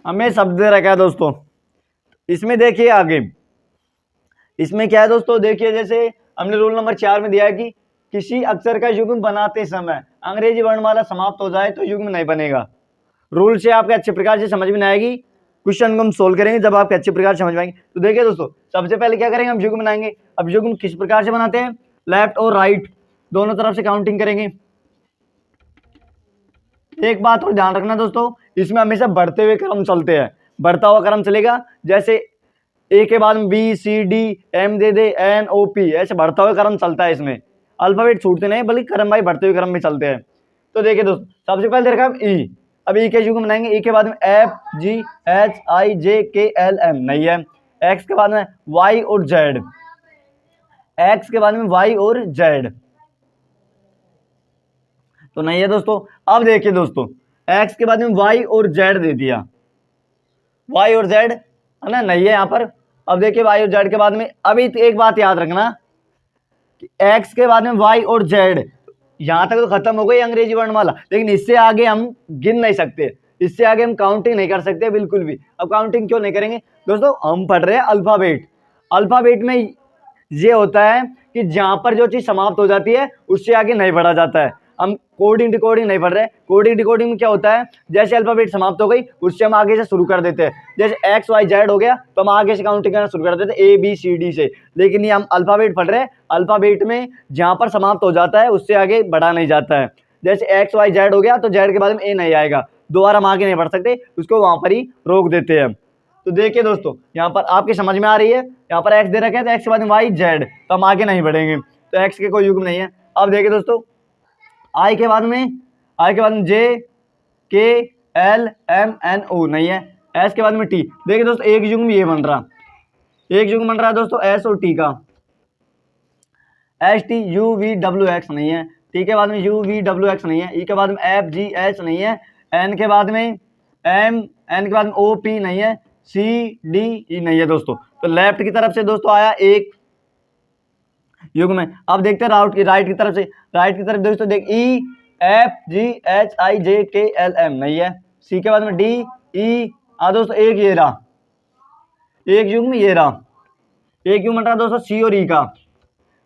हमें शब्द दे रखा है दोस्तों, इसमें देखिए आगे इसमें क्या है दोस्तों, देखिए जैसे हमने रूल नंबर 4 में दिया है कि किसी अक्षर का युग्म बनाते समय अंग्रेजी वर्णमाला समाप्त हो जाए तो युग्म नहीं बनेगा। रूल से आपके अच्छे प्रकार से समझ में नहीं आएगी, क्वेश्चन को हम सोल्व करेंगे जब आपके अच्छे प्रकार से समझ में आएंगे। तो देखिए दोस्तों, सबसे पहले क्या करेंगे, हम युग्म बनाएंगे। अब युग्म किस प्रकार से बनाते हैं, लेफ्ट और राइट दोनों तरफ से काउंटिंग करेंगे। एक बात और ध्यान रखना दोस्तों, इसमें हमेशा बढ़ते हुए क्रम चलते हैं, बढ़ता हुआ क्रम चलेगा। जैसे ए के बाद में बी सी डी एम दे दे एन ओ पी, ऐसे बढ़ता हुआ क्रम चलता है। इसमें अल्फाबेट छूटते नहीं बल्कि क्रम भाई बढ़ते हुए क्रम में चलते हैं। तो देखिए दोस्तों, सबसे पहले देखा हम ई। अब ई के युग्म बनाएंगे। ई के बाद में एफ जी एच आई जे के एल एम नहीं है। एक्स के बाद में वाई और जेड, एक्स के बाद में वाई और जेड तो नहीं है दोस्तों। अब देखिए दोस्तों, एक्स के बाद में वाई और जेड दे दिया, वाई और जेड है ना, नहीं है यहाँ पर। अब देखिए वाई और जेड के बाद में, अभी एक बात याद रखना कि एक्स के बाद में वाई और जेड, यहां तक तो खत्म हो गई अंग्रेजी वर्णमाला, लेकिन इससे आगे हम गिन नहीं सकते, इससे आगे हम काउंटिंग नहीं कर सकते बिल्कुल भी। अब काउंटिंग क्यों नहीं करेंगे दोस्तों, हम पढ़ रहे हैं अल्फाबेट। अल्फाबेट में ये होता है कि जहां पर जो चीज समाप्त हो जाती है उससे आगे नहीं बढ़ा जाता है। हम कोडिंग डिकोडिंग नहीं पढ़ रहे। कोडिंग डिकोडिंग में क्या होता है, जैसे अल्फाबेट समाप्त हो गई उससे हम आगे से शुरू कर देते हैं। जैसे एक्स वाई जेड हो गया तो हम आगे से काउंटिंग करना शुरू कर देते हैं ए बी सी डी से। लेकिन ये हम अल्फाबेट पढ़ रहे हैं, अल्फाबेट में जहां पर समाप्त हो जाता है उससे आगे बढ़ा नहीं जाता है। जैसे एक्स वाई जेड हो गया तो जेड के बाद में ए नहीं आएगा, दोबारा हम आगे नहीं बढ़ सकते, उसको वहां पर ही रोक देते हैं। तो देखिए दोस्तों, यहाँ पर आपके समझ में आ रही है, यहाँ पर एक्स दे रखे हैं तो एक्स के बाद में वाई जेड, तो हम आगे नहीं बढ़ेंगे, तो एक्स के कोई युग्म नहीं है। अब देखिए दोस्तों, आई के बाद में जे के एल एम एन ओ नहीं है। एस के बाद में टी, देखिए दोस्तों एक युग्म ये बन रहा, एक युग्म बन रहा है दोस्तों एस और टी का, H T U V W x नहीं है। टी के बाद में यू वी डब्ल्यू एक्स नहीं है। ई के बाद में एफ जी एच नहीं है। एन के बाद में एम, एन के बाद में ओ पी नहीं है। सी डी ई नहीं है दोस्तों। तो लेफ्ट की तरफ से दोस्तों आया एक युग्म में। अब देखते हैं राइट की तरफ से, राइट की तरफ दोस्तों देख E F G H I जे के एल एम नहीं है। सी के बाद में डी ई, दोस्तों एक ये रहा, एक युग्म ये रहा, एक युग्म बन रहा दोस्तों सी और ई का,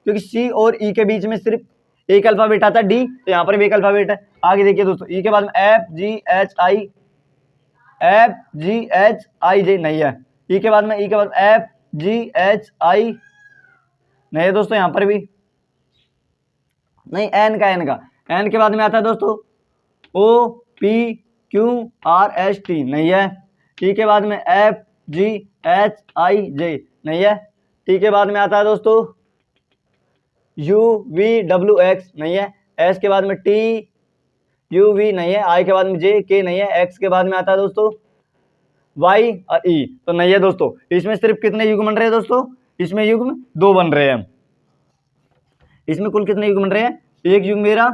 क्योंकि सी और ई के बीच में सिर्फ एक अल्फाबेट आता है डी, तो यहाँ पर भी एक अल्फाबेट है। आगे देखिए दोस्तों, ई के बाद में एफ जी एच आई जे नहीं है। ई के बाद में एफ जी एच आई नहीं है दोस्तों, यहाँ पर भी नहीं। एन एन के बाद में आता है दोस्तों O P Q R S T नहीं है। टी के बाद में एफ जी एच आई जे नहीं है। टी के बाद में आता है दोस्तों यू वी डब्ल्यू एक्स नहीं है। एस के बाद में टी यू वी नहीं है। आई के बाद में जे के नहीं है। एक्स के बाद में आता है दोस्तों वाई और ई, तो नहीं है दोस्तों। इसमें सिर्फ कितने युग्म बन रहे हैं दोस्तों, इसमें युग्म दो बन रहे हैं। इसमें कुल कितने युग्म बन रहे हैं, एक युग्म मेरा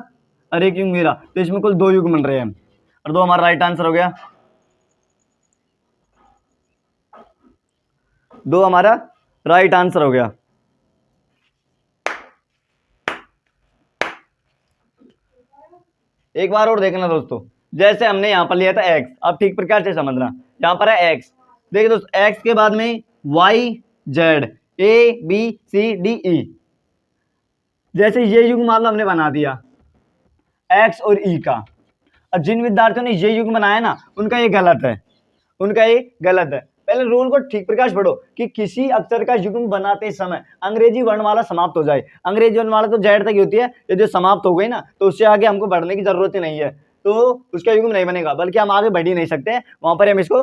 और एक युग्म मेरा, तो इसमें कुल दो युग्म बन रहे हैं और दो हमारा राइट आंसर हो गया, दो हमारा राइट आंसर हो गया। एक बार और देखना दोस्तों, जैसे हमने यहां पर लिया था एक्स, अब ठीक प्रकार से समझना। यहां पर है एक्स, देखिए दोस्तों एक्स के बाद में Y Z A B C D E, जैसे ये युग्म मान लो हमने बना दिया एक्स और ई का। अब जिन विद्यार्थियों ने ये युग्म बनाया ना, उनका ये गलत है, उनका ये गलत है। पहले रूल को ठीक प्रकार से पढ़ो कि किसी अक्षर का युग्म बनाते समय अंग्रेजी वर्णमाला समाप्त हो जाए। अंग्रेजी वर्णमाला तो जेड तक ही होती है, ये जो समाप्त हो गई ना तो उससे आगे हमको बढ़ने की जरूरत ही नहीं है, तो उसका युग्म नहीं बनेगा, बल्कि हम आगे बढ़ ही नहीं सकते, वहां पर हम इसको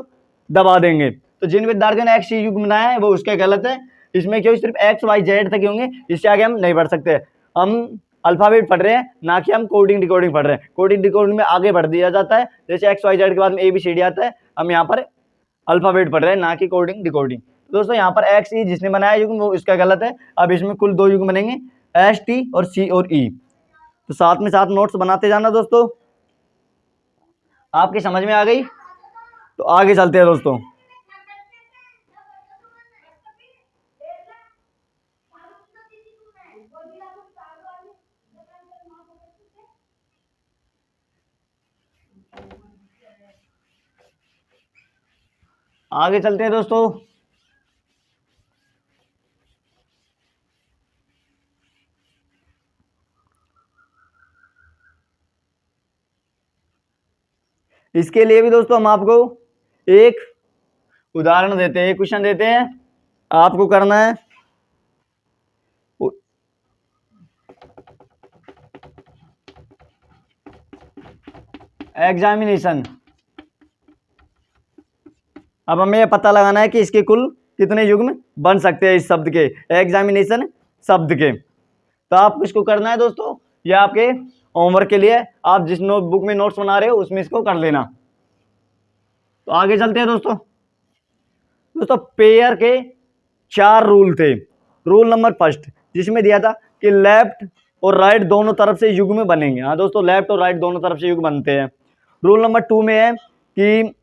दबा देंगे। तो जिन विद्यार्थियों ने एक्स युग्म बनाया है वो उसके गलत है। इसमें क्यों सिर्फ एक्स वाई जेड तक ही होंगे, इससे आगे हम नहीं बढ़ सकते। हम अल्फाबेट पढ़ रहे हैं, ना कि हम कोडिंग डिकोडिंग पढ़ रहे हैं। कोडिंग डिकोडिंग में आगे बढ़ दिया जाता है, जैसे एक्स वाई जेड के बाद में ए बी सी डी आता है, हम यहाँ पर अल्फाबेट पढ़ रहे हैं, ना कि कोडिंग डिकोडिंग। दोस्तों यहाँ पर एक्स ई जिसने बनाया युग्म वो इसका गलत है। अब इसमें कुल दो युग्म बनेंगे, एस टी और सी और ई। तो साथ में साथ नोट्स बनाते जाना दोस्तों। आपकी समझ में आ गई तो आगे चलते हैं दोस्तों। आगे चलते हैं दोस्तों। इसके लिए भी दोस्तों हम आपको एक उदाहरण देते हैं, एक क्वेश्चन देते हैं, आपको करना है एग्जामिनेशन। अब हमें यह पता लगाना है कि इसके कुल कितने युग्म बन सकते हैं इस शब्द के, एग्जामिनेशन शब्द के। तो आपको इसको करना है दोस्तों, यह आपके होमवर्क के लिए, आप जिस नोटबुक में नोट्स बना रहे हो उसमें इसको कर लेना। तो आगे चलते हैं दोस्तों। दोस्तों पेयर के 4 रूल थे। रूल नंबर फर्स्ट जिसमें दिया था कि लेफ्ट और राइट दोनों तरफ से युग्म बनेंगे। हाँ दोस्तों, लेफ्ट और राइट दोनों तरफ से युग्म बनते हैं। रूल नंबर 2 में है कि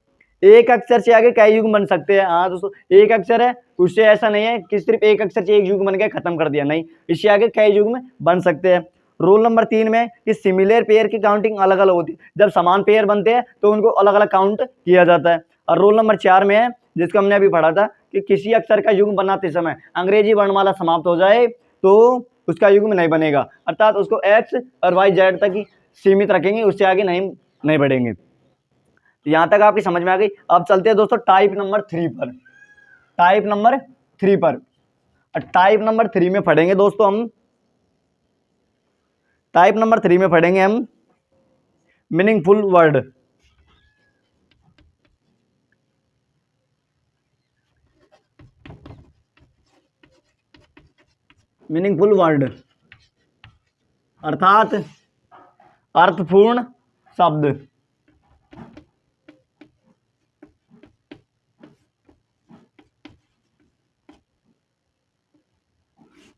एक अक्षर से आगे कई युग्म बन सकते हैं। हाँ दोस्तों, एक अक्षर है उससे ऐसा नहीं है कि सिर्फ एक अक्षर से एक युग्म बन गया खत्म कर दिया, नहीं, इससे आगे कई युग्म बन सकते हैं। रूल नंबर 3 में कि सिमिलर पेयर की काउंटिंग अलग अलग होती है, जब समान पेयर बनते हैं तो उनको अलग अलग काउंट किया जाता है। और रूल नंबर 4 में है जिसको हमने अभी पढ़ा था कि किसी अक्षर का युग्म बनाते समय अंग्रेजी वर्णमाला समाप्त हो जाए तो उसका युग्म नहीं बनेगा, अर्थात उसको एक्स और वाई जेड तक ही सीमित रखेंगे, उससे आगे नहीं बढ़ेंगे। तो यहां तक आपकी समझ में आ गई। अब चलते हैं दोस्तों टाइप नंबर 3 पर। टाइप नंबर 3 पर, टाइप नंबर 3 में पढ़ेंगे दोस्तों हम, टाइप नंबर 3 में पढ़ेंगे हम मीनिंगफुल वर्ड। मीनिंगफुल वर्ड अर्थात अर्थपूर्ण शब्द।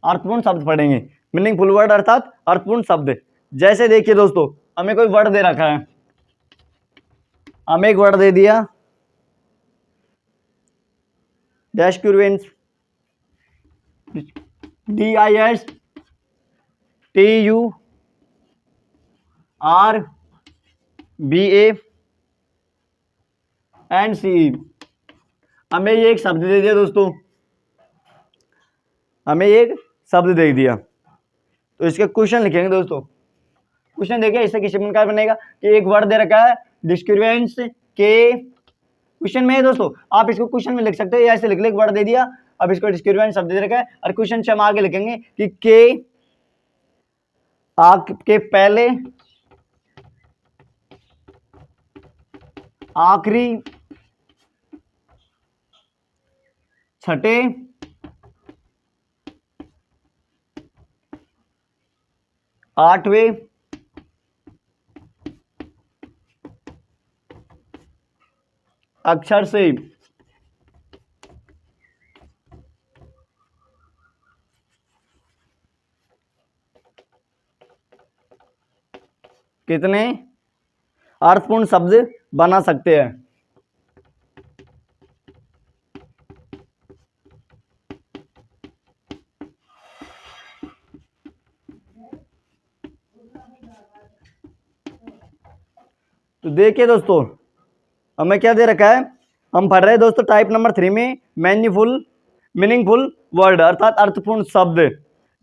अर्थपूर्ण शब्द पढ़ेंगे, मीनिंगफुल वर्ड अर्थात अर्थपूर्ण शब्द। जैसे देखिए दोस्तों, हमें कोई वर्ड दे रखा है, हमें एक वर्ड दे दिया डिस्टर्बेंस, DISTURBANCE। हमें ये एक शब्द दे दिया दोस्तों, हमें एक शब्द दे दिया, तो इसके क्वेश्चन लिखेंगे दोस्तों। क्वेश्चन देखिए इससे किसी प्रकार बनेगा कि एक वर्ड दे रखा है डिस्टर्बेंस के, क्वेश्चन में है दोस्तों, आप इसको क्वेश्चन में लिख सकते हैं, ऐसे लिख ले, एक वर्ड दे दिया, अब इसको डिस्टर्बेंस शब्द दे रखा है और क्वेश्चन से हम आगे लिखेंगे कि के के पहले आखिरी छठे आठवें अक्षर से कितने अर्थपूर्ण शब्द बना सकते हैं। तो देखिए दोस्तों, हमें क्या दे रखा है, हम पढ़ रहे हैं दोस्तों टाइप नंबर 3 में मीनिंगफुल वर्ड अर्थात अर्थपूर्ण शब्द,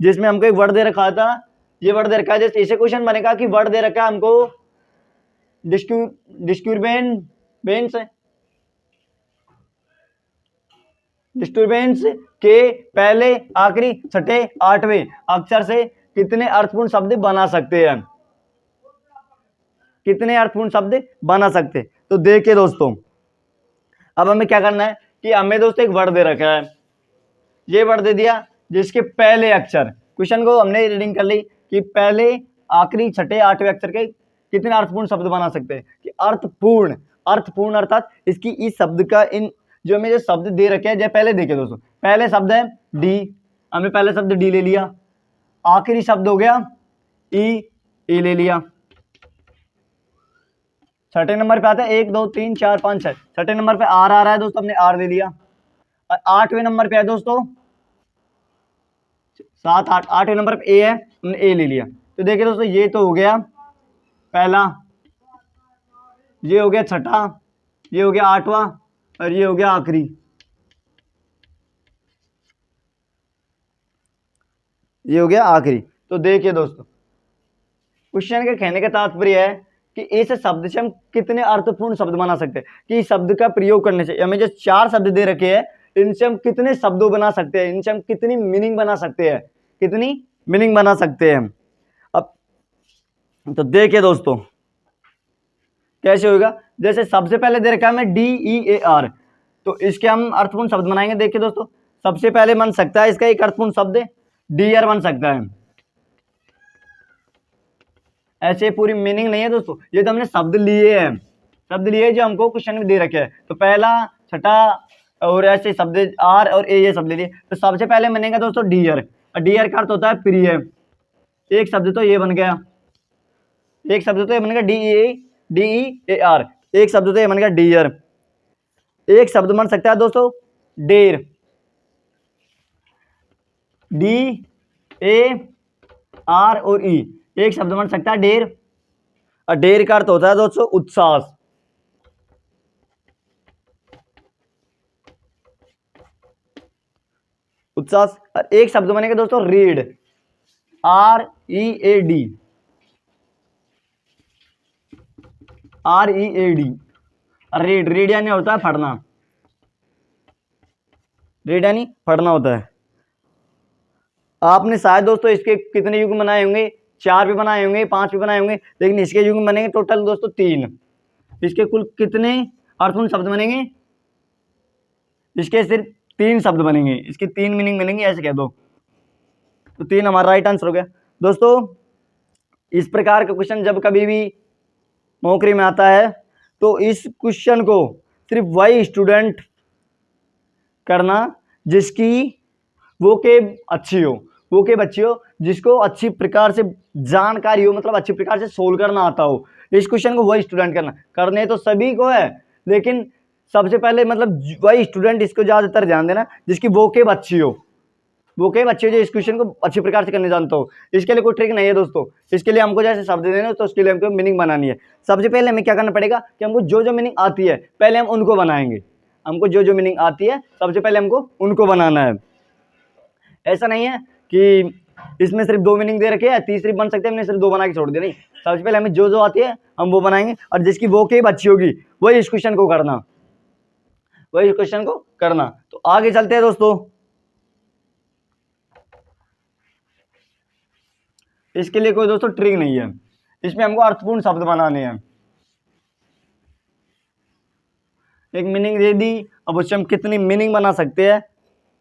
जिसमें हमको एक वर्ड दे रखा था, ये वर्ड दे रखा है। जैसे ऐसे क्वेश्चन बनेगा कि वर्ड दे रखा है हमको डिस्टर्बेंस के पहले आखिरी छठे आठवें अक्षर से कितने अर्थपूर्ण शब्द बना सकते हैं, कितने अर्थपूर्ण शब्द बना सकते। तो देखिए दोस्तों, अब हमें क्या करना है कि हमें दोस्तों एक वर्ड दे रखा है, ये वर्ड दे दिया जिसके पहले अक्षर, क्वेश्चन को हमने रीडिंग कर ली कि पहले आखिरी छठे आठवें अक्षर के कितने अर्थपूर्ण शब्द बना सकते हैं, कि अर्थपूर्ण अर्थात इसकी इस शब्द का, इन जो हमें जो शब्द दे रखे हैं, जब पहले देखिए दोस्तों, पहले शब्द है डी, हमने पहले शब्द डी ले लिया, आखिरी शब्द हो गया ई ले लिया, छठे नंबर पे आता है 1 2 3 4 5 6, छठे नंबर पे आर आ रहा है दोस्तों, हमने आर ले लिया। और आठवें नंबर पे है दोस्तों 7 8, आठवें नंबर पे ए है, हमने ए ले लिया। तो देखिए दोस्तों, ये तो हो गया पहला, ये हो गया छठा, ये हो गया आठवां और ये हो गया आखिरी। ये हो गया आखिरी। तो देखिए दोस्तों, क्वेश्चन के कहने का तात्पर्य है कि इस शब्द से हम कितने अर्थपूर्ण शब्द बना सकते हैं, कि इस शब्द का प्रयोग करने से हमें जो 4 शब्द दे रखे हैं इनसे हम कितने शब्दों बना सकते हैं, इनसे हम कितनी मीनिंग बना सकते हैं, कितनी मीनिंग बना सकते हैं। अब तो देखिए दोस्तों कैसे होगा। जैसे सबसे पहले दे रखा है हमें DEAR, तो इसके हम अर्थपूर्ण शब्द बनाएंगे। देखिए दोस्तों सबसे पहले बन सकता है इसका एक अर्थपूर्ण शब्द डियर बन सकता है। ऐसे पूरी मीनिंग नहीं है दोस्तों, ये तो हमने शब्द लिए हैं, शब्द लिए जो हमको क्वेश्चन में दे रखे हैं। तो पहला, छठा और ऐसे शब्द आर और ए ये शब्द लिए। तो सबसे पहले बनेगा दोस्तों डियर, और डियर का अर्थ होता है प्रिय। एक शब्द तो ये बन गया, एक शब्द तो ये बन गया DEAR, एक शब्द तो ये बन गया डियर। एक शब्द बन सकता है दोस्तों डेर, DAR और E, एक शब्द बन सकता है डेर, और डेर का अर्थ होता है दोस्तों उत्साह। उत्साह। और एक शब्द बनेगा दोस्तों रीड, READ, रीड, रीड यानी होता है पढ़ना, रीड यानी पढ़ना होता है। आपने शायद दोस्तों इसके कितने युग बनाए होंगे, 4 भी बनाए होंगे, 5 भी बनाए होंगे, लेकिन इसके युग बनेंगे टोटल दोस्तों 3। इसके कुल कितने अर्थपूर्ण शब्द बनेंगे, इसके सिर्फ 3 शब्द बनेंगे, इसकी 3 मीनिंग बनेंगे, ऐसे कह दो। तो 3 हमारा राइट आंसर हो गया दोस्तों। इस प्रकार का क्वेश्चन जब कभी भी नौकरी में आता है तो इस क्वेश्चन को सिर्फ वही स्टूडेंट करना जिसकी वोकेब अच्छी हो, वोकेब अच्छी हो, जिसको अच्छी प्रकार से जानकारी हो, मतलब अच्छी प्रकार से सोल्व करना आता हो। इस क्वेश्चन को वही स्टूडेंट करने तो सभी को है, लेकिन सबसे पहले मतलब वही स्टूडेंट इसको ज़्यादातर ध्यान देना जिसकी वोकेब अच्छी हो, वोकेब अच्छी हो, जो इस क्वेश्चन को अच्छी प्रकार से करने जानता हो। इसके लिए कोई ट्रिक नहीं है दोस्तों, इसके लिए हमको जैसे शब्द देने तो उसके लिए हमको मीनिंग बनानी है। सबसे पहले हमें क्या करना पड़ेगा कि हमको जो जो मीनिंग आती है पहले हम उनको बनाएंगे, हमको जो जो मीनिंग आती है सबसे पहले हमको उनको बनाना है। ऐसा नहीं है कि इसमें सिर्फ 2 मीनिंग दे रखे हैं, तीसरी बन सकते हैं, हमने सिर्फ 2 बना के छोड़ दिया, नहीं। सबसे पहले हमें जो जो आती है हम वो बनाएंगे, और जिसकी वोकेब अच्छी होगी वही इस क्वेश्चन को करना, वही इस क्वेश्चन को करना। तो आगे चलते हैं दोस्तों। इसके लिए कोई दोस्तों ट्रिक नहीं है, इसमें हमको अर्थपूर्ण शब्द बनाने हैं। एक मीनिंग दे दी, अब उससे हम कितनी मीनिंग बना सकते हैं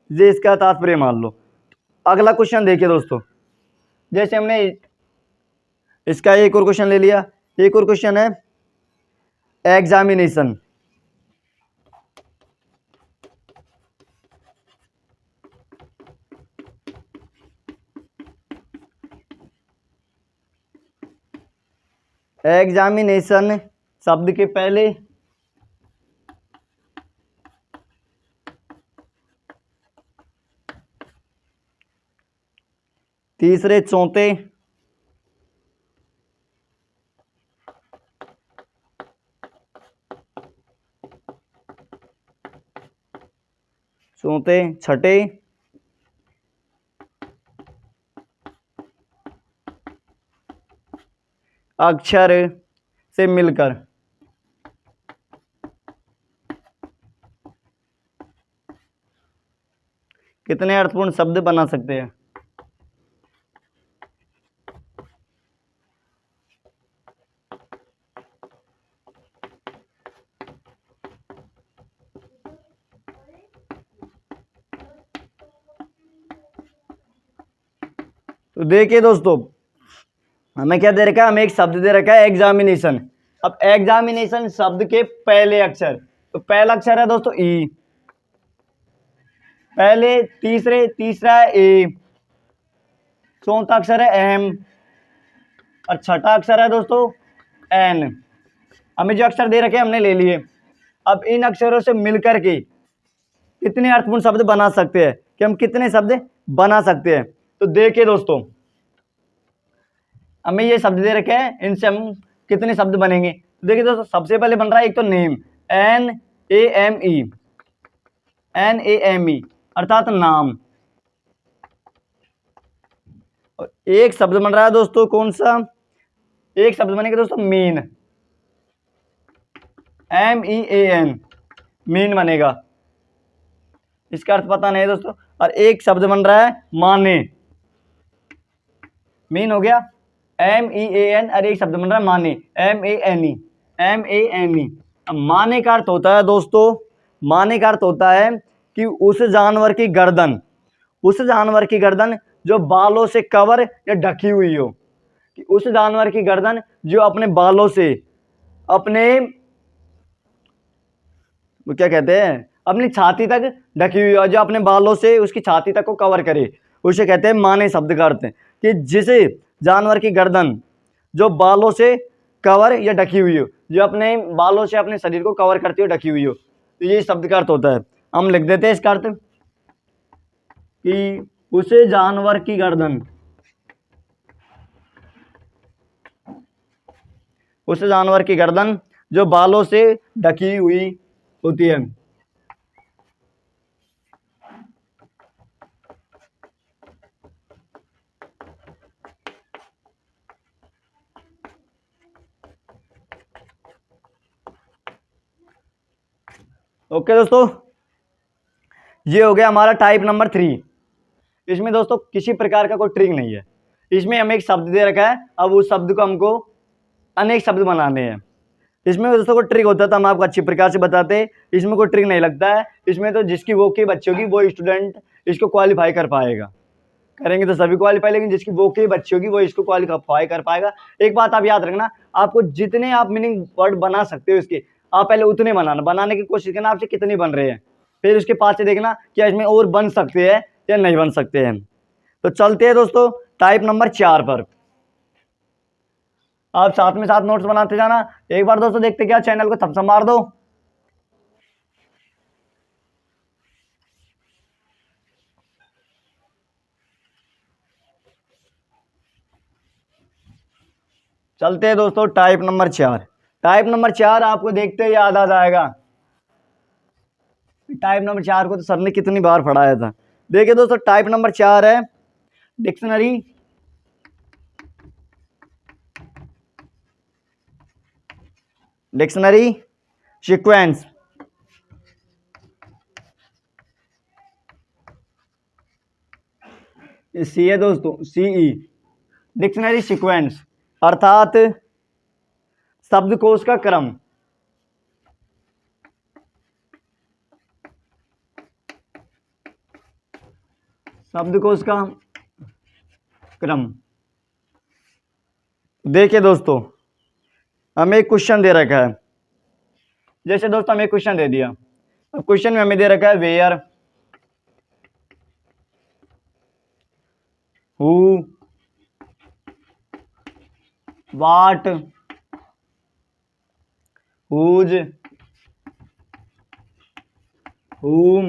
ये इसका तात्पर्य मान लो। अगला क्वेश्चन देखिए दोस्तों, जैसे हमने इसका एक और क्वेश्चन ले लिया। एक और क्वेश्चन है एग्जामिनेशन। एग्जामिनेशन शब्द के पहले तीसरे चौथे छठे अक्षर से मिलकर कितने अर्थपूर्ण शब्द बना सकते हैं। तो देखिए दोस्तों हमें क्या दे रखा है, हमें एक शब्द दे रखा है एग्जामिनेशन। अब एग्जामिनेशन शब्द के पहले अक्षर, तो पहला अक्षर है दोस्तों ई, पहले तीसरा है ए, चौथा अक्षर है एम, और छठा अक्षर है दोस्तों एन। हमें जो अक्षर दे रखे हैं हमने ले लिए। अब इन अक्षरों से मिलकर के कितने अर्थपूर्ण शब्द बना सकते हैं, कि हम कितने शब्द बना सकते हैं। तो देखिए दोस्तों हमें ये शब्द दे रखे हैं, इनसे हम कितने शब्द बनेंगे। तो देखिए दोस्तों सबसे पहले बन रहा है एक तो नेम, NAME अर्थात नाम। और एक शब्द बन रहा है दोस्तों कौन सा, एक शब्द बनेगा दोस्तों मीन, MEAN, मीन बनेगा, इसका अर्थ पता नहीं है दोस्तों। और एक शब्द बन रहा है माने, मीन हो गया MEAN, और एक शब्द बन रहा है माने, MANE। अब माने का अर्थ होता है दोस्तों, माने का अर्थ होता है कि उस जानवर की गर्दन, उस जानवर की गर्दन जो बालों से कवर या ढकी हुई हो, कि उस जानवर की गर्दन जो अपने बालों से, अपने वो क्या कहते हैं, अपनी छाती तक ढकी हुई और जो अपने बालों से उसकी छाती तक को कवर करे, उसे कहते हैं माने शब्द का अर्थ है कि जिसे जानवर की गर्दन जो बालों से कवर या ढकी हुई हो, जो अपने बालों से अपने शरीर को कवर करती हो, ढकी हुई हो, तो ये शब्द का अर्थ होता है। हम लिख देते हैं इसका अर्थ कि उसे जानवर की गर्दन, उस जानवर की गर्दन जो बालों से ढकी हुई होती है। ओके दोस्तों, ये हो गया हमारा टाइप नंबर 3। इसमें दोस्तों किसी प्रकार का कोई ट्रिक नहीं है, इसमें हमें एक शब्द दे रखा है, अब उस शब्द को हमको अनेक शब्द बनाने हैं। इसमें दोस्तों कोई ट्रिक होता है तो हम आपको अच्छी प्रकार से बताते हैं, इसमें कोई ट्रिक नहीं लगता है। इसमें तो जिसकी वो की बच्ची होगी वो स्टूडेंट इसको क्वालिफाई कर पाएगा, करेंगे तो सभी क्वालिफाई, लेकिन जिसकी वो की बच्ची होगी वो इसको क्वालिफाई कर पाएगा। एक बात आप याद रखना, आपको जितने आप मीनिंग वर्ड बना सकते हो इसके, आप पहले उतने बनाने की कोशिश करना, आपसे कितने बन रहे हैं, फिर उसके पास से देखना क्या इसमें और बन सकते हैं या नहीं बन सकते हैं। तो चलते हैं दोस्तों टाइप नंबर 4 पर। आप साथ में साथ नोट्स बनाते जाना। एक बार दोस्तों देखते क्या, चैनल को थम्स अप मार दो। चलते हैं दोस्तों टाइप नंबर 4। टाइप नंबर 4 आपको देखते ही याद आ जाएगा, टाइप नंबर 4 को तो सर ने कितनी बार पढ़ाया था। देखिए दोस्तों टाइप नंबर 4 है डिक्शनरी, डिक्शनरी सीक्वेंस। सी है दोस्तों, CE, डिक्शनरी सीक्वेंस अर्थात शब्दकोश का क्रम। शब्दकोश का क्रम। देखिए दोस्तों हमें एक क्वेश्चन दे रखा है, जैसे दोस्तों हमें क्वेश्चन दे दिया, अब क्वेश्चन में हमें दे रखा है where, who, what, whose, whom,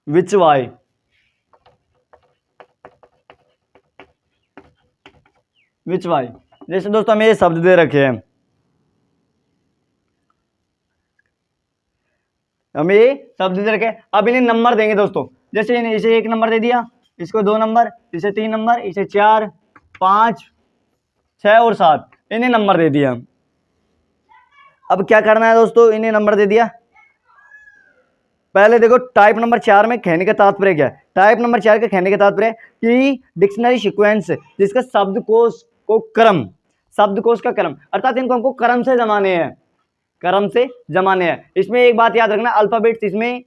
which, why। Which why, जैसे दोस्तों हमें ये शब्द दे रखे हैं, हमें ये शब्द दे रखे हैं, अब इन्हें नंबर देंगे दोस्तों। जैसे इसे 1 नंबर दे दिया, इसको 2 नंबर, इसे 3 नंबर, इसे 4, 5, 6 और 7, इन्हें नंबर दे दिया। अब क्या करना है दोस्तों, इन्हें नंबर दे दिया। पहले देखो टाइप नंबर 4 में कहने का तात्पर्य क्या है। टाइप नंबर 4 का कहने का तात्पर्य कि डिक्शनरी सीक्वेंस जिसका शब्दकोश को क्रम, शब्दकोश का क्रम, अर्थात इनको हमको क्रम से जमाने हैं, क्रम से जमाने हैं। इसमें एक बात याद रखना, अल्फाबेट्स इसमें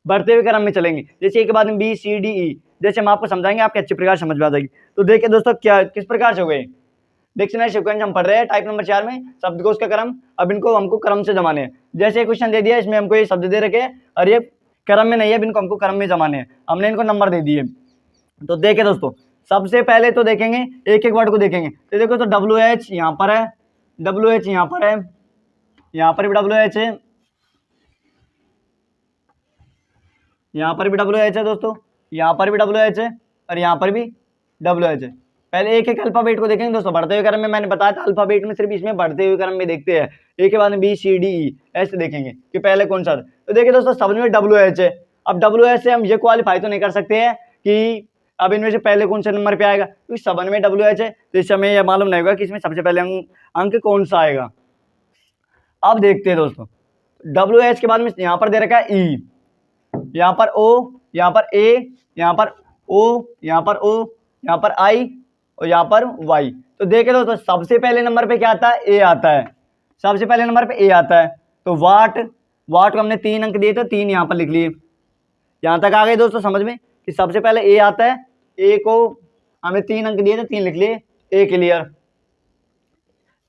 बढ़ते हुए क्रम में चलेंगे, जैसे एक के बाद में BCDE, जैसे हम आपको समझाएंगे आपके अच्छे प्रकार समझ में आ जाएगी। तो देखिए दोस्तों क्या किस प्रकार से हो गए डिक्शनरी सीक्वेंस हम पढ़ रहे हैं टाइप नंबर 4 में, शब्दकोश का क्रम, अब इनको हमको क्रम से जमाने हैं। जैसे क्वेश्चन दे दिया, इसमें हमको ये शब्द दे रखे हैं और ये क्रम में नहीं है, इनको हमको क्रम में जमाने हैं, हमने इनको नंबर दे दिए। तो देखिए दोस्तों सबसे पहले तो देखेंगे एक एक वर्ड को देखेंगे, तो देखो तो WH यहाँ पर है, WH यहाँ पर है, यहाँ पर भी WH है, यहाँ पर भी WH है दोस्तों, यहाँ पर भी WH है और यहाँ पर भी WH है। पहले एक एक अल्फाबेट को देखेंगे दोस्तों, बढ़ते हुए क्रम में मैंने बताया था अल्फाबेट में सिर्फ इसमें बढ़ते हुए क्रम में देखते हैं, एक के बाद में BCDE ऐसे देखेंगे कि पहले कौन सा। तो देखिए दोस्तों सब में WH है। अब WH से हम ये क्वालिफाई तो नहीं कर सकते हैं कि अब इनमें से पहले कौन से नंबर पे आएगा, क्योंकि सबन में WH है तो इस समय यह मालूम नहीं होगा कि इसमें सबसे पहले अंक कौन सा आएगा। अब देखते हैं दोस्तों, WH के बाद में यहाँ पर दे रखा है E, यहाँ पर O, यहाँ पर A, यहाँ पर O, यहाँ पर O, यहाँ पर I और यहाँ पर Y। तो देखे दोस्तों सबसे पहले नंबर पे क्या आता है, A आता है, सबसे पहले नंबर पे A आता है। तो वाट को हमने 3 अंक दिए तो 3 यहाँ पर लिख लिए। यहाँ तक आ गए दोस्तों समझ में कि सबसे पहले A आता है, A को हमने 3 अंक दिए तो 3 लिख लिए, A क्लियर,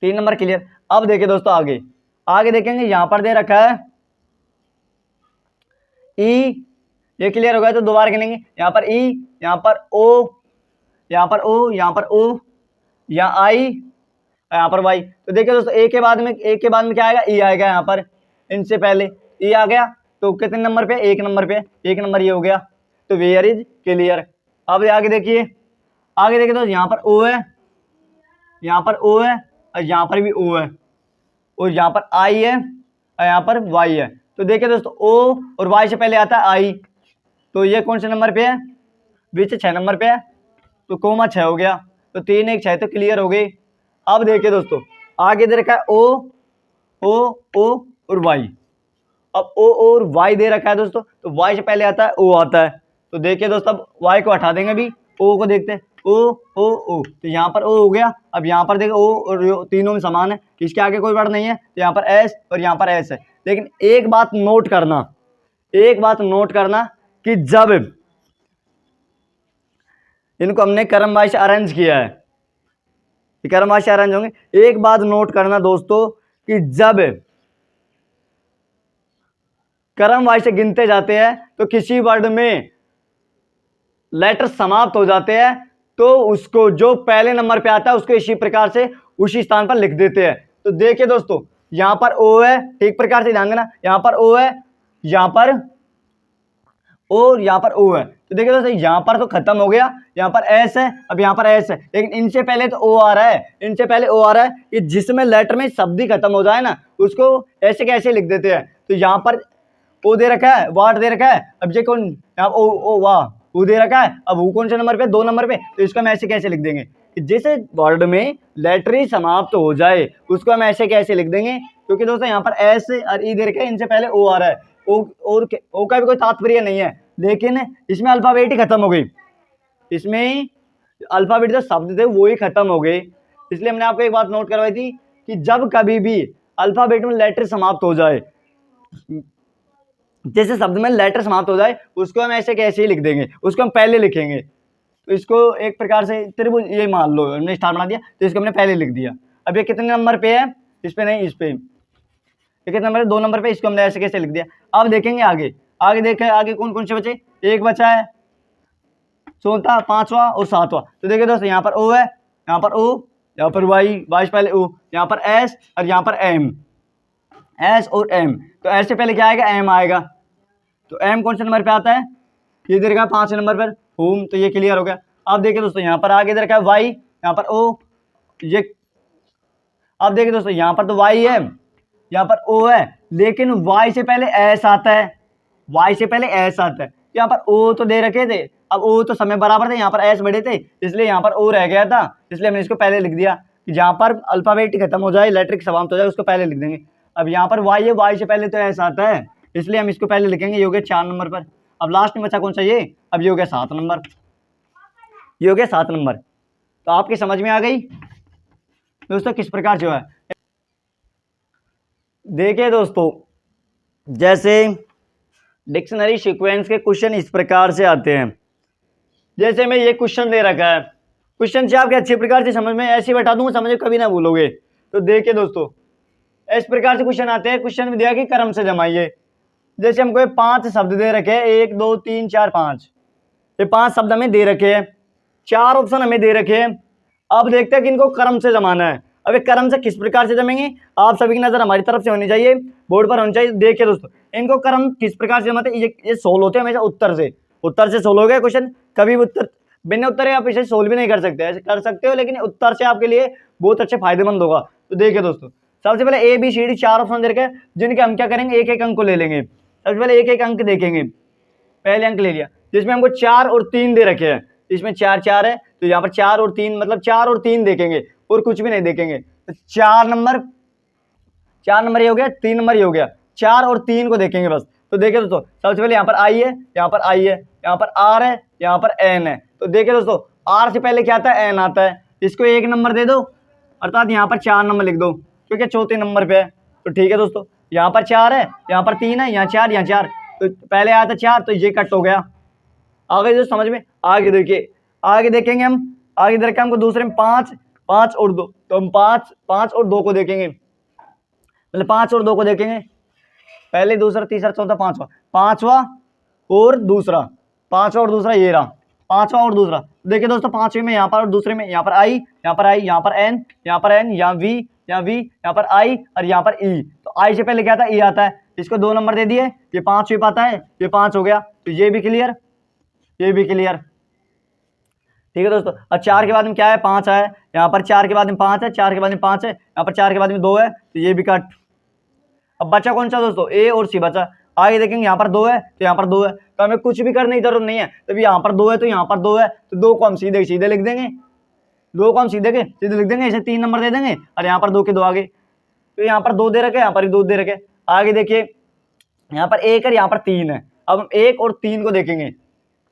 3 नंबर क्लियर। अब देखिए दोस्तों आगे देखेंगे, यहाँ पर दे रखा है E, ये क्लियर हो गया तो दोबारा गिनेंगे, यहाँ पर E, यहाँ पर O, यहाँ पर O, यहाँ पर O, यहाँ I, यहाँ पर Y। तो देखिए दोस्तों A के बाद में क्या आएगा, E आएगा। यहाँ पर इनसे पहले E आ गया तो कितने नंबर पे, 1 नंबर पे, 1 नंबर ये हो गया, तो वेयर इज क्लियर। अब आगे देखिए दोस्तों, यहाँ पर O है, यहाँ पर O है और यहाँ पर भी O है और यहाँ पर I है और यहाँ पर Y है। तो देखिए दोस्तों O और Y से पहले आता है I, तो ये कौन से नंबर पे है, बीच 6 नंबर पे है, तो कोमा 6 हो गया, तो 3 1 6 तो क्लियर हो गई। अब देखिए दोस्तों आगे दे रखा है O और Y। अब O और Y दे रखा है दोस्तों, तो Y से पहले आता है O आता है। तो देखिए दोस्तों अब Y को हटा देंगे, अभी O को देखते हैं, O, तो यहाँ पर O हो गया। अब यहाँ पर देखो O और तीनों में समान है, इसके आगे कोई वर्ड नहीं है, तो यहाँ पर S और यहाँ पर S है। लेकिन एक बात नोट करना कि जब इनको हमने क्रम वाइज अरेंज किया है, क्रम वाइज अरेंज होंगे, एक बात नोट करना दोस्तों कि जब क्रम वाइज से गिनते जाते हैं तो किसी वर्ड में लेटर समाप्त हो जाते हैं तो उसको जो पहले नंबर पे आता है उसको इसी प्रकार से उसी स्थान पर लिख देते हैं। तो देखिए दोस्तों यहाँ पर O है, ठीक प्रकार से ध्यान देना, यहाँ पर O है, यहाँ पर O, यहाँ पर O है। तो देखिए दोस्तों यहाँ पर तो खत्म हो गया, यहाँ पर S है, अब यहाँ पर S है, लेकिन इनसे पहले तो O आ रहा है, कि जिसमें लेटर में शब्द ही खत्म हो जाए ना उसको ऐसे कैसे लिख देते हैं। तो यहाँ पर O दे रखा है, वाट दे रखा है, अब ये कौन, यहाँ O वाह वो दे रखा है, अब वो कौन से नंबर पे, 2 नंबर पे, तो इसको हम ऐसे कैसे लिख देंगे कि जिस वर्ड में लेटर ही समाप्त हो जाए उसको हम ऐसे कैसे लिख देंगे, क्योंकि दोस्तों यहाँ पर S और E दे रखा है, इनसे पहले O आ रहा है, O का भी कोई तात्पर्य नहीं है, लेकिन इसमें अल्फाबेट ही खत्म हो गई, इसमें अल्फाबेट जो शब्द थे वो ही खत्म हो गए। इसलिए हमने आपको एक बात नोट करवाई थी कि जब कभी भी अल्फाबेट में लेटर समाप्त हो जाए, जैसे शब्द में लेटर समाप्त हो जाए उसको हम ऐसे कैसे ही लिख देंगे, उसको हम पहले लिखेंगे। तो इसको एक प्रकार से त्रिभुज ये मान लो, हमने स्टार बना दिया तो इसको हमने पहले लिख दिया। अब ये कितने नंबर पे है, इस पे नहीं, इस पे, ये कितने नंबर है, 2 नंबर पे, इसको हमने ऐसे कैसे लिख दिया। अब देखेंगे आगे देखें आगे कौन कौन से बचे, एक बचा है चौथा, 5वां और 7वां। तो देखिए दोस्तों यहाँ पर O है, यहाँ पर O, यहाँ पर Y से पहले O, यहाँ पर S और यहाँ पर M, S और M। तो S से पहले क्या आएगा, M आएगा, तो M कौन से नंबर पे आता है, ये दे रखा है 5 नंबर पर होम, तो ये क्लियर हो गया। अब देखिए दोस्तों यहाँ पर आगे दे रखा है Y, यहाँ पर O, ये अब देखिए दोस्तों यहाँ पर तो Y है, यहाँ पर O है, लेकिन Y से पहले S आता है, Y से पहले S आता है, यहाँ पर O तो दे रखे थे, अब O तो समय बराबर थे, यहाँ पर S बड़े थे, इसलिए यहाँ पर O रह गया था, इसलिए हमने इसको पहले लिख दिया कि जहाँ पर अल्फाबेट खत्म हो जाए, लेटर समाप्त हो जाए उसको पहले लिख देंगे। अब यहाँ पर Y है, Y से पहले तो S आता है, इसलिए हम इसको पहले लिखेंगे, ये हो गया 4 नंबर पर। अब लास्ट में बचा कौन सा, ये, अब ये हो गया 7 नंबर, ये हो गया 7 नंबर। तो आपकी समझ में आ गई दोस्तों किस प्रकार जो है। देखिए दोस्तों जैसे डिक्शनरी सीक्वेंस के क्वेश्चन इस प्रकार से आते हैं, जैसे मैं ये क्वेश्चन दे रखा है, क्वेश्चन से आपके अच्छी प्रकार से समझ में, ऐसे बैठा दूंगा समझ कभी ना भूलोगे। तो देखिए दोस्तों इस प्रकार से क्वेश्चन आते हैं, क्वेश्चन में दिया कि क्रम से जमाइए। जैसे हमको 5 शब्द दे रखे हैं, 1 2 3 4 5, ये 5 शब्द हमें दे रखे हैं, 4 ऑप्शन हमें दे रखे हैं। अब देखते हैं कि इनको क्रम से जमाना है। अब ये क्रम से किस प्रकार से जमेंगे, आप सभी की नजर हमारी तरफ से होनी चाहिए, बोर्ड पर होनी चाहिए। देखिए दोस्तों इनको क्रम किस प्रकार से जमाते हैं, ये सोल्व होते हैं हमेशा उत्तर से सोल्व हो गया क्वेश्चन। कभी उत्तर बिना उत्तर आप इसे सोल्व भी नहीं कर सकते, ऐसे कर सकते हो लेकिन उत्तर से आपके लिए बहुत अच्छे फायदेमंद होगा। तो देखिए दोस्तों सबसे पहले ABCD 4 ऑप्शन दे रखे हैं, जिनके हम क्या करेंगे, एक एक अंक को ले लेंगे। सबसे पहले एक एक अंक देखेंगे, पहले अंक ले लिया जिसमें हमको 4 और 3 दे रखे हैं, इसमें 4 4 है, तो यहाँ पर 4 और 3 मतलब 4 और 3 देखेंगे और कुछ भी नहीं देखेंगे। तो 4 नंबर ये हो गया, 3 नंबर ये हो गया, 4 और 3 को देखेंगे बस। तो देखिए दोस्तों, सबसे पहले यहाँ पर आई है, यहाँ पर आई है, यहाँ पर आर है, यहाँ पर एन है। तो देखिए दोस्तों, आर से पहले क्या आता है, एन आता है। इसको 1 नंबर दे दो, अर्थात यहाँ पर 4 नंबर लिख दो, क्योंकि चौथे नंबर पे है। तो ठीक है दोस्तों, यहाँ पर 4 है, यहाँ पर 3 है, यहाँ 4, यहाँ 4। तो पहले आया था 4, तो ये कट हो गया। आगे जो समझ में, आगे देखिए, आगे देखेंगे हम, आगे इधर के हमको दूसरे में 5 5 और 2, तो हम 5 5 और 2 को देखेंगे, मतलब 5 और 2 को देखेंगे, पहले दूसरा तीसरा चौथा पांचवा, पांचवा और दूसरा, पांचवा और दूसरा ये रहा, पांचवा और दूसरा। देखिए दोस्तों, पांचवे में यहाँ पर और दूसरे में यहाँ पर आई, यहाँ पर आई, यहाँ पर एन, यहाँ पर एन, यहाँ वी, यहाँ वी, यहाँ पर आई और यहाँ पर ई। तो आई से पहले क्या आता है, ई आता है। इसको 2 नंबर दे दिए, ये 5 पाता है, ये 5 हो गया। तो ये भी क्लियर, ये भी क्लियर। ठीक है दोस्तों, और 4 के बाद में क्या है, 5 है, यहाँ पर 4 के बाद में 5 है, 4 के बाद में 5 है, यहाँ पर 4 के बाद में 2 है, तो ये भी कट। अब बचा कौन सा दोस्तों, ए और सी बचा। आगे देखेंगे, यहाँ पर 2 है, तो यहाँ पर 2 है, तो हमें कुछ भी करने की जरूरत नहीं है। तभी यहाँ पर 2 है, तो यहाँ पर 2 है, तो 2 को हम सीधे सीधे लिख देंगे, 2 को हम सीधे लिख देंगे, इसे 3 नंबर दे देंगे, और यहाँ पर 2 के 2 आगे। तो यहाँ पर 2 दे रखे, यहाँ पर 2 दे रखे। आगे देखिए, यहाँ पर 1 है, यहाँ पर 3 है। अब हम 1 और 3 को देखेंगे,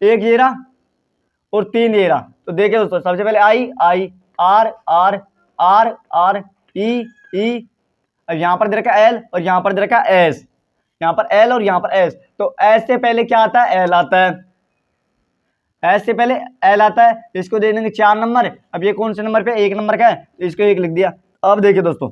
1 ये रहा और 3 ये रहा। तो देखिए दोस्तों, सबसे पहले आई आई, आर आर, आर आर, ई ई, और यहाँ पर दे रखा एल और यहाँ पर दे रखा एस, यहाँ पर एल और यहाँ पर एस। तो एस से पहले क्या आता है, एल आता है, एस से पहले एल आता है। इसको दे देंगे 4 नंबर। अब ये कौन से नंबर पे, 1 नंबर का है, तो इसको 1 लिख दिया। अब देखिए दोस्तों,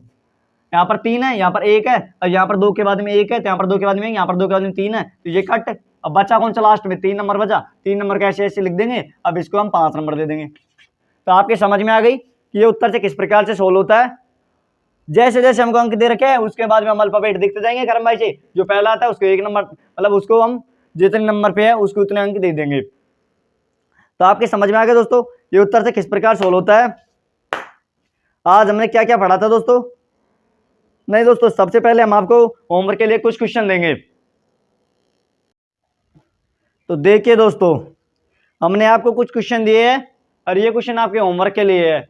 यहाँ पर 3 है, यहाँ पर 1 है, और यहाँ पर 2 के बाद में 1 है, तो यहाँ पर 2 के बाद में 1, यहाँ पर 2 के बाद में 3 है, तो ये कट। अब बचा कौन सा लास्ट में, 3 नंबर बचा, 3 नंबर का ऐसे ऐसे लिख देंगे। अब इसको हम 5 नंबर दे देंगे। तो आपके समझ में आ गई कि ये उत्तर से किस प्रकार से सोल्व होता है। जैसे जैसे हमको अंक दे रखे हैं, उसके बाद में हम अल्फाबेट देखते जाएंगे करम भाई से। जो पहला आता है उसको 1 नंबर, मतलब उसको हम जितने नंबर पे है उसको उतने अंक दे देंगे। तो आपके समझ में आ गया दोस्तों, ये उत्तर से किस प्रकार सोल्व होता है। आज हमने क्या क्या पढ़ा था दोस्तों। नहीं दोस्तों, सबसे पहले हम आपको होमवर्क के लिए कुछ क्वेश्चन देंगे। तो देखिए दोस्तों, हमने आपको कुछ क्वेश्चन दिए हैं, और ये क्वेश्चन आपके होमवर्क के लिए है।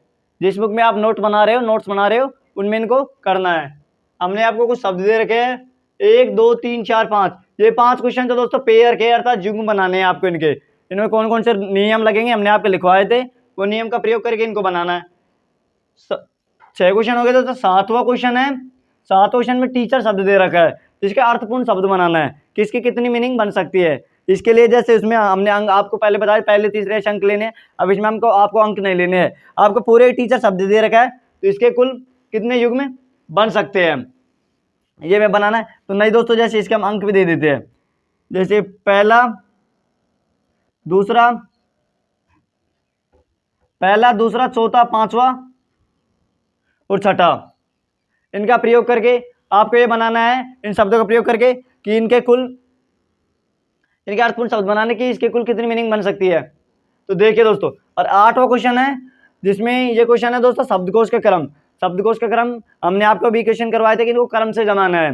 जिस बुक में आप नोट्स बना रहे हो उनमें इनको करना है। हमने आपको कुछ शब्द दे रखे हैं, 1 2 3 4 5। ये 5 क्वेश्चन तो दोस्तों पेयर के अर्थात युग्म बनाने हैं आपको। इनके इनमें कौन कौन से नियम लगेंगे हमने आपको लिखवाए थे, वो नियम का प्रयोग करके इनको बनाना है। 6 क्वेश्चन हो गए दोस्तों। 7वां क्वेश्चन है, 7 क्वेश्चन में टीचर शब्द दे रखा है, जिसके अर्थपूर्ण शब्द बनाना है, किसकी कितनी मीनिंग बन सकती है। इसके लिए जैसे उसमें हमने अंक आपको पहले बताया, पहले तीसरे अंक लेने हैं। अब इसमें हमको आपको अंक नहीं लेने हैं, आपको पूरे टीचर शब्द दे रखा है, तो इसके कुल कितने युग में बन सकते हैं ये में बनाना है। तो नहीं दोस्तों, जैसे इसके हम अंक भी दे देते हैं, जैसे पहला दूसरा चौथा पांचवा और छठा, इनका प्रयोग करके आपको ये बनाना है, इन शब्दों का प्रयोग करके कि इनके अर्थपूर्ण शब्द बनाने की इसके कुल कितनी मीनिंग बन सकती है। तो देखिए दोस्तों, और 8वां क्वेश्चन है, जिसमें ये क्वेश्चन है दोस्तों शब्दकोश का क्रम। शब्दकोश का क्रम हमने आपको भी क्वेश्चन करवाए थे कि इनको क्रम से जमाना है,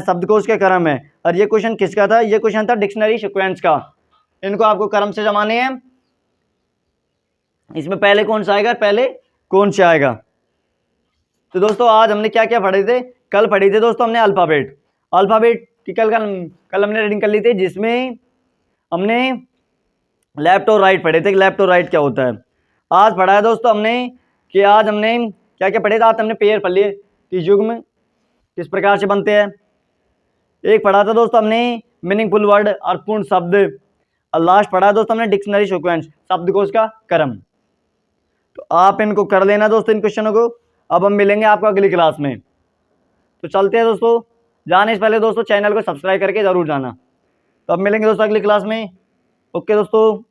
शब्दकोश के क्रम है। और ये क्वेश्चन किसका था, ये क्वेश्चन था डिक्शनरी सीक्वेंस का। इनको आपको क्रम से जमाने हैं। इसमें पहले कौन सा आएगा, पहले कौन सा आएगा। तो दोस्तों, आज हमने क्या क्या पढ़े थे, कल पढ़ी थे दोस्तों हमने अल्फाबेट की कल हमने रीडिंग कर ली थी, जिसमें हमने लेफ्ट और राइट पढ़े थे, लेफ्ट और राइट क्या होता है। आज पढ़ा है दोस्तों हमने कि आज हमने क्या क्या पढ़े थे। आज हमने पेयर पढ़ लिए कि युग्म किस प्रकार से बनते हैं। एक पढ़ा था दोस्तों हमने मीनिंगफुल वर्ड, अर्थपूर्ण शब्द। और लास्ट पढ़ा है दोस्तों हमने डिक्शनरी सीक्वेंस, शब्दकोश का क्रम। तो आप इनको कर लेना दोस्तों, इन क्वेश्चनों को। अब हम मिलेंगे आपको अगली क्लास में। तो चलते हैं दोस्तों, जाने से पहले दोस्तों चैनल को सब्सक्राइब करके जरूर जाना। तो अब मिलेंगे दोस्तों अगली क्लास में। ओके दोस्तों।